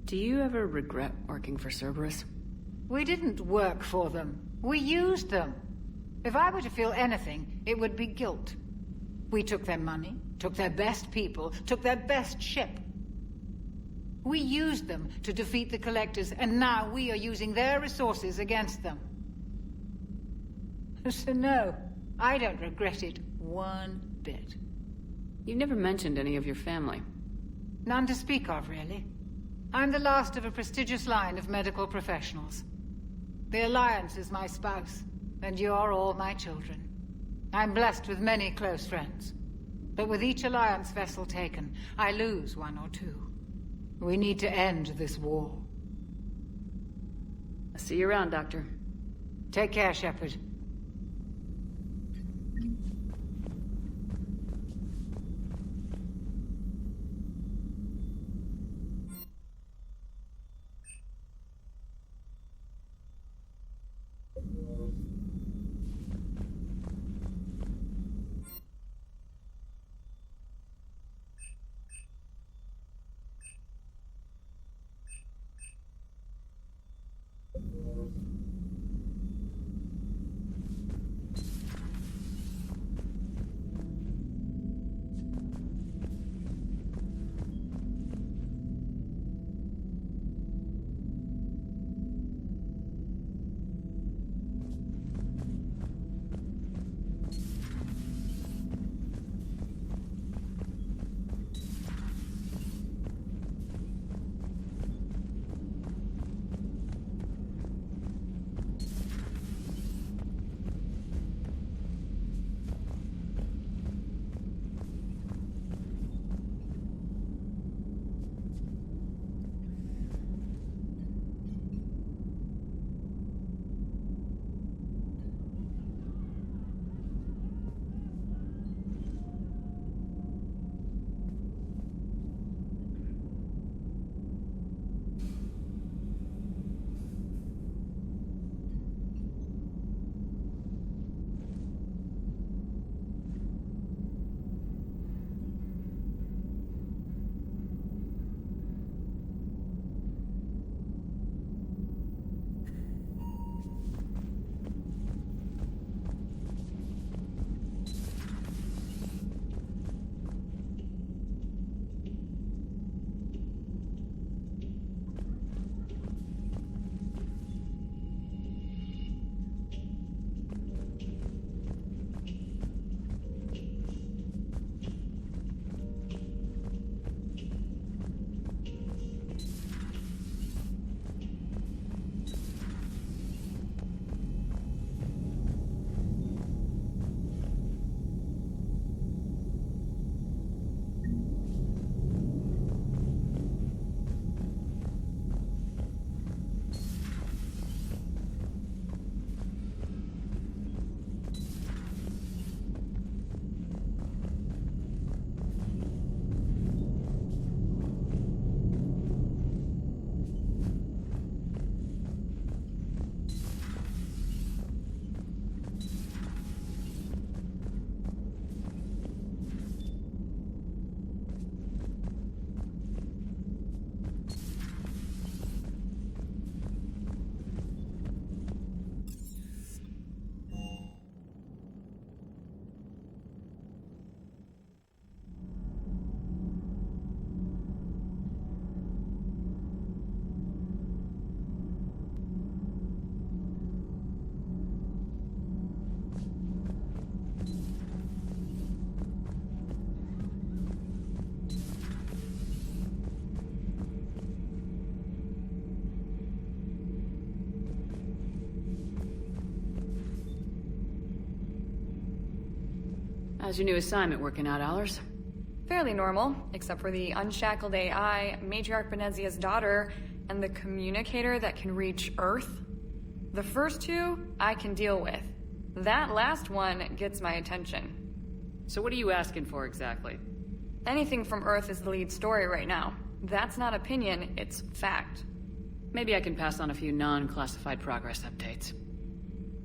Do you ever regret working for Cerberus? We didn't work for them. We used them. If I were to feel anything, it would be guilt. We took their money, took their best people, took their best ship. We used them to defeat the Collectors, and now we are using their resources against them. So no, I don't regret it one bit. You never mentioned any of your family. None to speak of, really. I'm the last of a prestigious line of medical professionals. The Alliance is my spouse, and you're all my children. I'm blessed with many close friends. But with each Alliance vessel taken, I lose one or two. We need to end this war. I'll see you around, Doctor. Take care, Shepard. How's your new assignment working out, Allers? Fairly normal, except for the unshackled AI, Matriarch Benezia's daughter, and the communicator that can reach Earth. The first two, I can deal with. That last one gets my attention. So what are you asking for exactly? Anything from Earth is the lead story right now. That's not opinion, it's fact. Maybe I can pass on a few non-classified progress updates.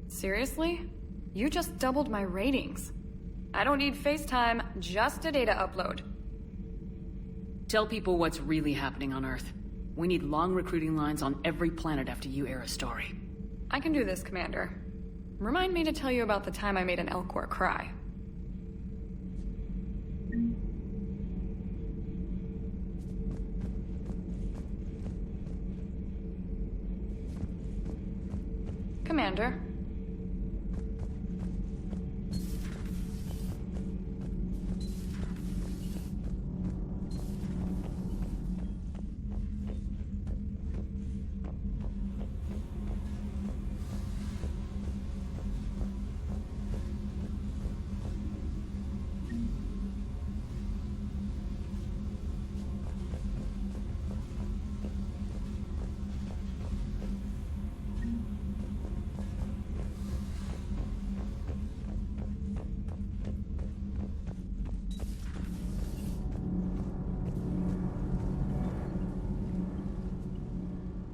Seriously? You just doubled my ratings. I don't need FaceTime, just a data upload. Tell people what's really happening on Earth. We need long recruiting lines on every planet after you air a story. I can do this, Commander. Remind me to tell you about the time I made an Elcor cry. Commander.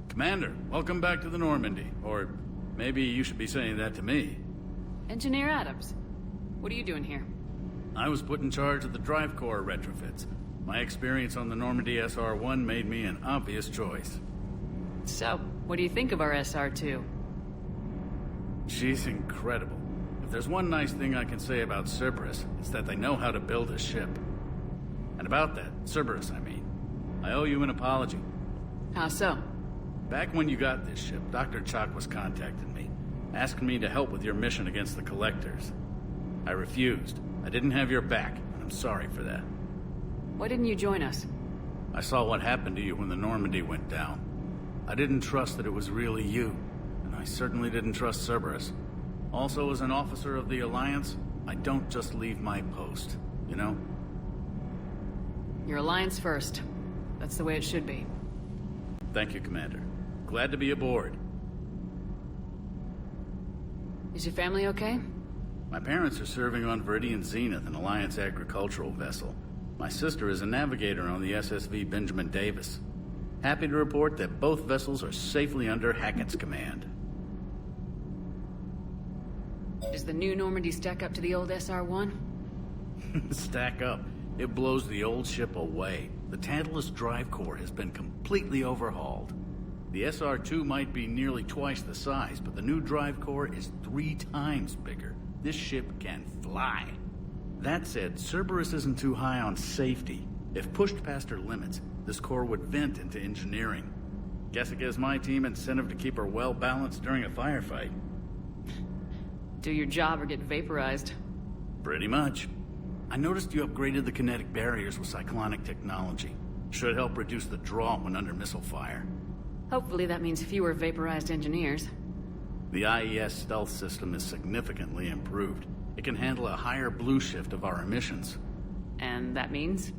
Commander, welcome back to the Normandy. Or maybe you should be saying that to me. Engineer Adams, what are you doing here? I was put in charge of the drive core retrofits. My experience on the Normandy SR-1 made me an obvious choice. So, what do you think of our SR-2? She's incredible. If there's one nice thing I can say about Cerberus, it's that they know how to build a ship. And about that, Cerberus, I mean. I owe you an apology. How so? Back when you got this ship, Dr. Chalk was contacting me, asking me to help with your mission against the Collectors. I refused. I didn't have your back, and I'm sorry for that. Why didn't you join us? I saw what happened to you when the Normandy went down. I didn't trust that it was really you, and I certainly didn't trust Cerberus. Also, as an officer of the Alliance, I don't just leave my post, you know? Your Alliance first. That's the way it should be. Thank you, Commander. Glad to be aboard. Is your family okay? My parents are serving on Viridian Zenith, an Alliance agricultural vessel. My sister is a navigator on the SSV Benjamin Davis. Happy to report that both vessels are safely under Hackett's command. Does the new Normandy stack up to the old SR-1? Stack up. It blows the old ship away. The Tantalus drive core has been completely overhauled. The SR-2 might be nearly twice the size, but the new drive core is 3 times bigger. This ship can fly. That said, Cerberus isn't too high on safety. If pushed past her limits, this core would vent into engineering. Guess it gives my team incentive to keep her well-balanced during a firefight. Do your job or get vaporized. Pretty much. I noticed you upgraded the kinetic barriers with cyclonic technology. Should help reduce the draw when under missile fire. Hopefully that means fewer vaporized engineers. The IES stealth system is significantly improved. It can handle a higher blue shift of our emissions. And that means?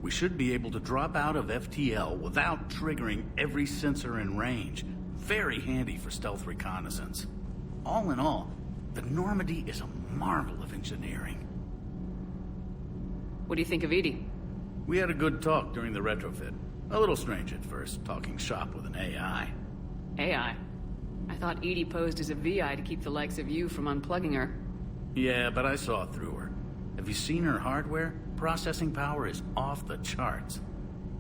We should be able to drop out of FTL without triggering every sensor in range. Very handy for stealth reconnaissance. All in all, the Normandy is a marvel of engineering. What do you think of Edie? We had a good talk during the retrofit. A little strange at first, talking shop with an AI. AI? I thought Edie posed as a VI to keep the likes of you from unplugging her. Yeah, but I saw through her. Have you seen her hardware? Processing power is off the charts.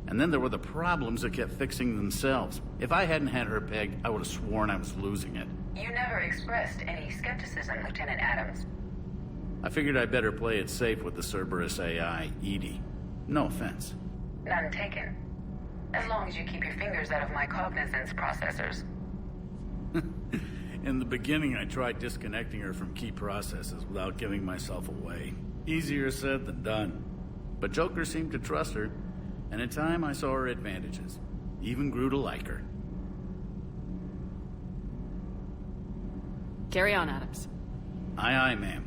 And then there were the problems that kept fixing themselves. If I hadn't had her pegged, I would have sworn I was losing it. You never expressed any skepticism, Lieutenant Adams. I figured I'd better play it safe with the Cerberus AI, Edie. No offense. None taken. As long as you keep your fingers out of my cognizance processors. In the beginning, I tried disconnecting her from key processes without giving myself away. Easier said than done. But Joker seemed to trust her, and in time I saw her advantages. Even grew to like her. Carry on, Adams. Aye, aye, ma'am.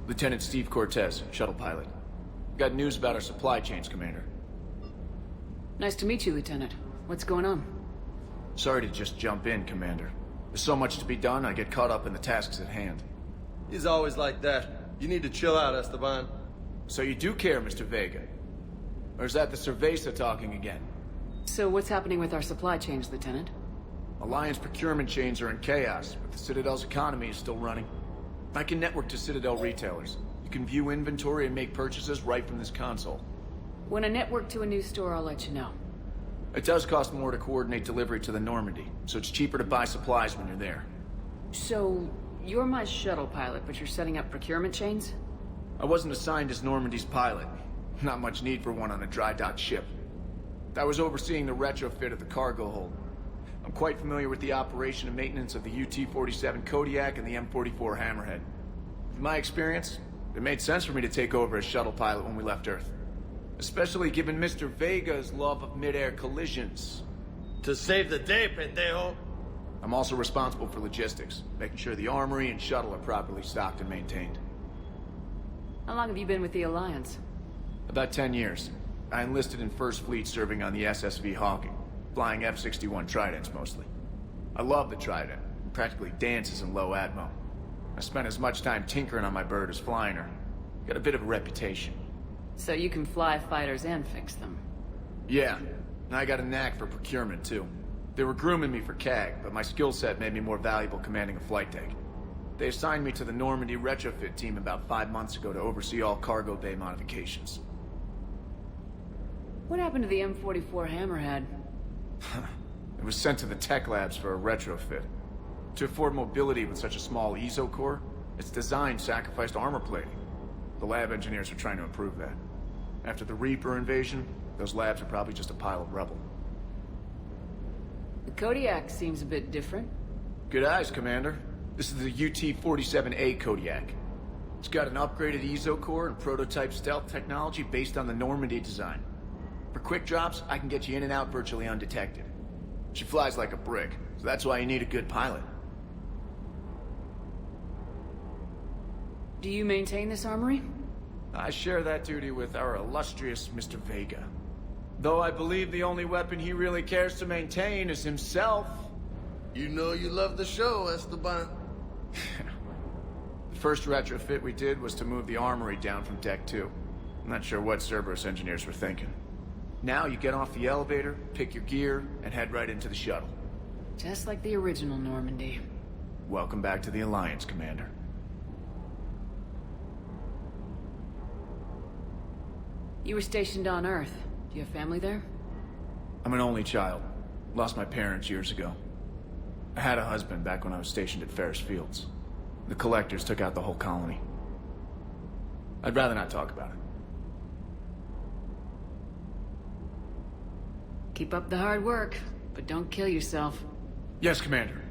Lieutenant Steve Cortez, shuttle pilot. Got news about our supply chains, Commander. Nice to meet you, Lieutenant. What's going on? Sorry to just jump in, Commander. There's so much to be done, I get caught up in the tasks at hand. He's always like that. You need to chill out, Esteban. So you do care, Mr. Vega? Or is that the Cerveza talking again? So what's happening with our supply chains, Lieutenant? Alliance procurement chains are in chaos, but the Citadel's economy is still running. I can network to Citadel retailers. You can view inventory and make purchases right from this console. When I network to a new store, I'll let you know. It does cost more to coordinate delivery to the Normandy, so it's cheaper to buy supplies when you're there. So, you're my shuttle pilot, but you're setting up procurement chains? I wasn't assigned as Normandy's pilot. Not much need for one on a dry dock ship. I was overseeing the retrofit of the cargo hold. I'm quite familiar with the operation and maintenance of the UT-47 Kodiak and the M44 Hammerhead. With my experience, it made sense for me to take over as shuttle pilot when we left Earth. Especially given Mr. Vega's love of mid-air collisions. To save the day, pendejo. I'm also responsible for logistics, making sure the armory and shuttle are properly stocked and maintained. How long have you been with the Alliance? About 10 years. I enlisted in First Fleet serving on the SSV Hawking, flying F-61 Tridents mostly. I love the Trident. It practically dances in low atmo. I spent as much time tinkering on my bird as flying her. Got a bit of a reputation. So you can fly fighters and fix them? Yeah, and I got a knack for procurement too. They were grooming me for CAG, but my skill set made me more valuable commanding a flight deck. They assigned me to the Normandy retrofit team about 5 months ago to oversee all cargo bay modifications. What happened to the M44 Hammerhead? It was sent to the tech labs for a retrofit. To afford mobility with such a small ESO core, its design sacrificed armor plating. The lab engineers are trying to improve that. After the Reaper invasion, those labs are probably just a pile of rubble. The Kodiak seems a bit different. Good eyes, Commander. This is the UT-47A Kodiak. It's got an upgraded ESO core and prototype stealth technology based on the Normandy design. For quick drops, I can get you in and out virtually undetected. She flies like a brick, so that's why you need a good pilot. Do you maintain this armory? I share that duty with our illustrious Mr. Vega. Though I believe the only weapon he really cares to maintain is himself. You know you love the show, Esteban. The first retrofit we did was to move the armory down from Deck 2. I'm not sure what Cerberus engineers were thinking. Now you get off the elevator, pick your gear, and head right into the shuttle. Just like the original Normandy. Welcome back to the Alliance, Commander. You were stationed on Earth. Do you have family there? I'm an only child. Lost my parents years ago. I had a husband back when I was stationed at Ferris Fields. The collectors took out the whole colony. I'd rather not talk about it. Keep up the hard work, but don't kill yourself. Yes, Commander.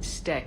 Stay.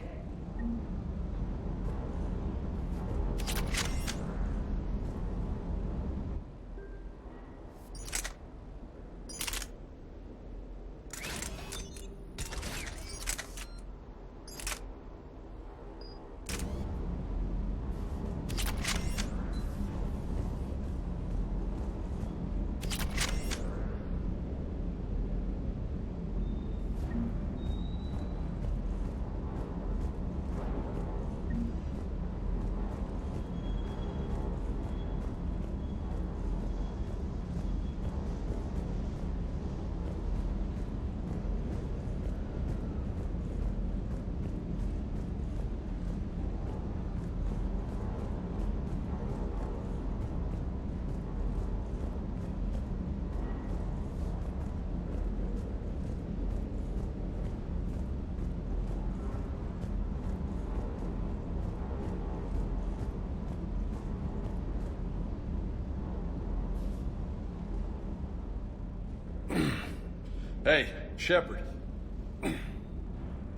Hey, Shepard.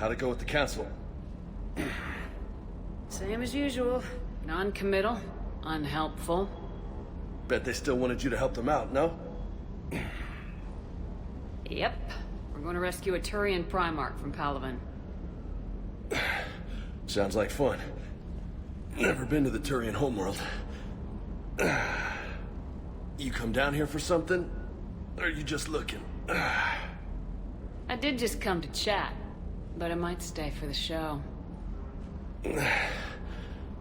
How'd it go with the council? Same as usual. Non-committal, unhelpful. Bet they still wanted you to help them out, no? Yep. We're going to rescue a Turian Primarch from Palaven. Sounds like fun. Never been to the Turian homeworld. You come down here for something? Or are you just looking? I did just come to chat, but I might stay for the show.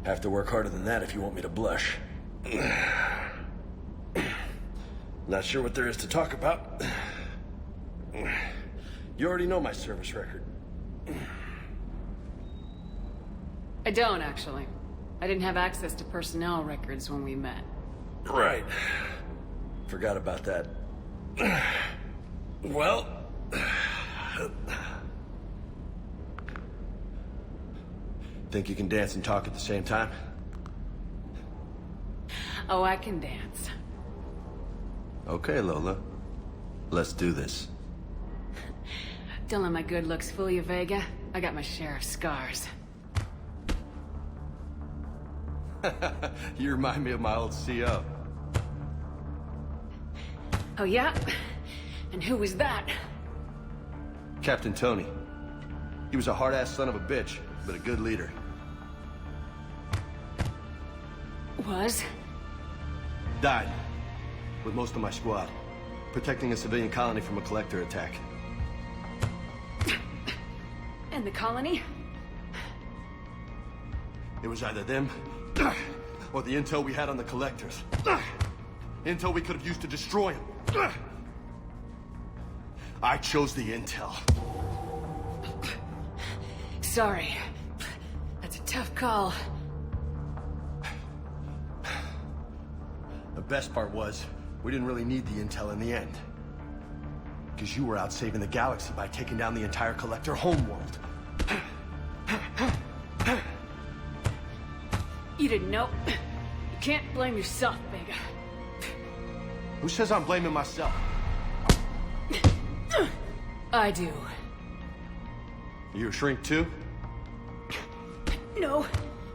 Have to work harder than that if you want me to blush. Not sure what there is to talk about. You already know my service record. I don't, actually. I didn't have access to personnel records when we met. Right. Forgot about that. Well... Think you can dance and talk at the same time? Oh, I can dance. Okay, Lola. Let's do this. Don't let my good looks fool you, Vega. I got my share of scars. You remind me of my old CO. Oh, yeah? And who was that? Captain Tony. He was a hard-ass son of a bitch, but a good leader. Was? Died. With most of my squad. Protecting a civilian colony from a collector attack. And the colony? It was either them, or the intel we had on the collectors. Intel we could have used to destroy them. I chose the intel. Sorry. That's a tough call. The best part was, we didn't really need the intel in the end. Because you were out saving the galaxy by taking down the entire collector homeworld. You didn't know. You can't blame yourself, Vega. Who says I'm blaming myself? I do. You a shrink too? No,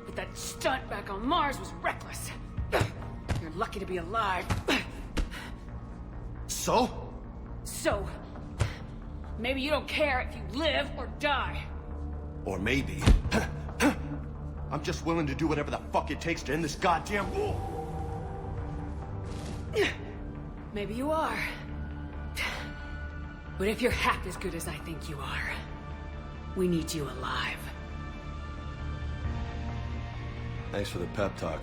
but that stunt back on Mars was reckless. You're lucky to be alive. So? So, maybe you don't care if you live or die. Or maybe... I'm just willing to do whatever the fuck it takes to end this goddamn war. Maybe you are. But if you're half as good as I think you are, we need you alive. Thanks for the pep talk.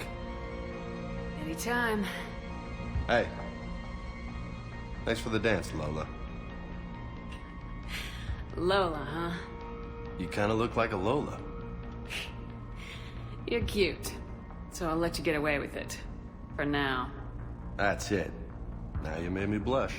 Anytime. Hey. Thanks for the dance, Lola. Lola, huh? You kind of look like a Lola. You're cute. So I'll let you get away with it. For now. That's it. Now you made me blush.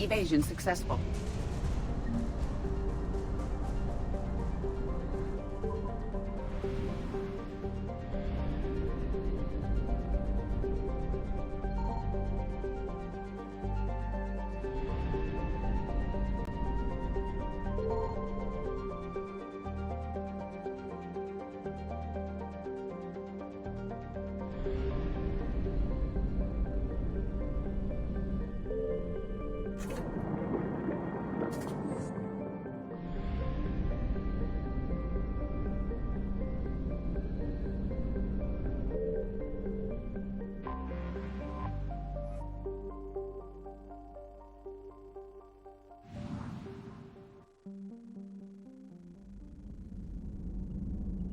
Evasion successful.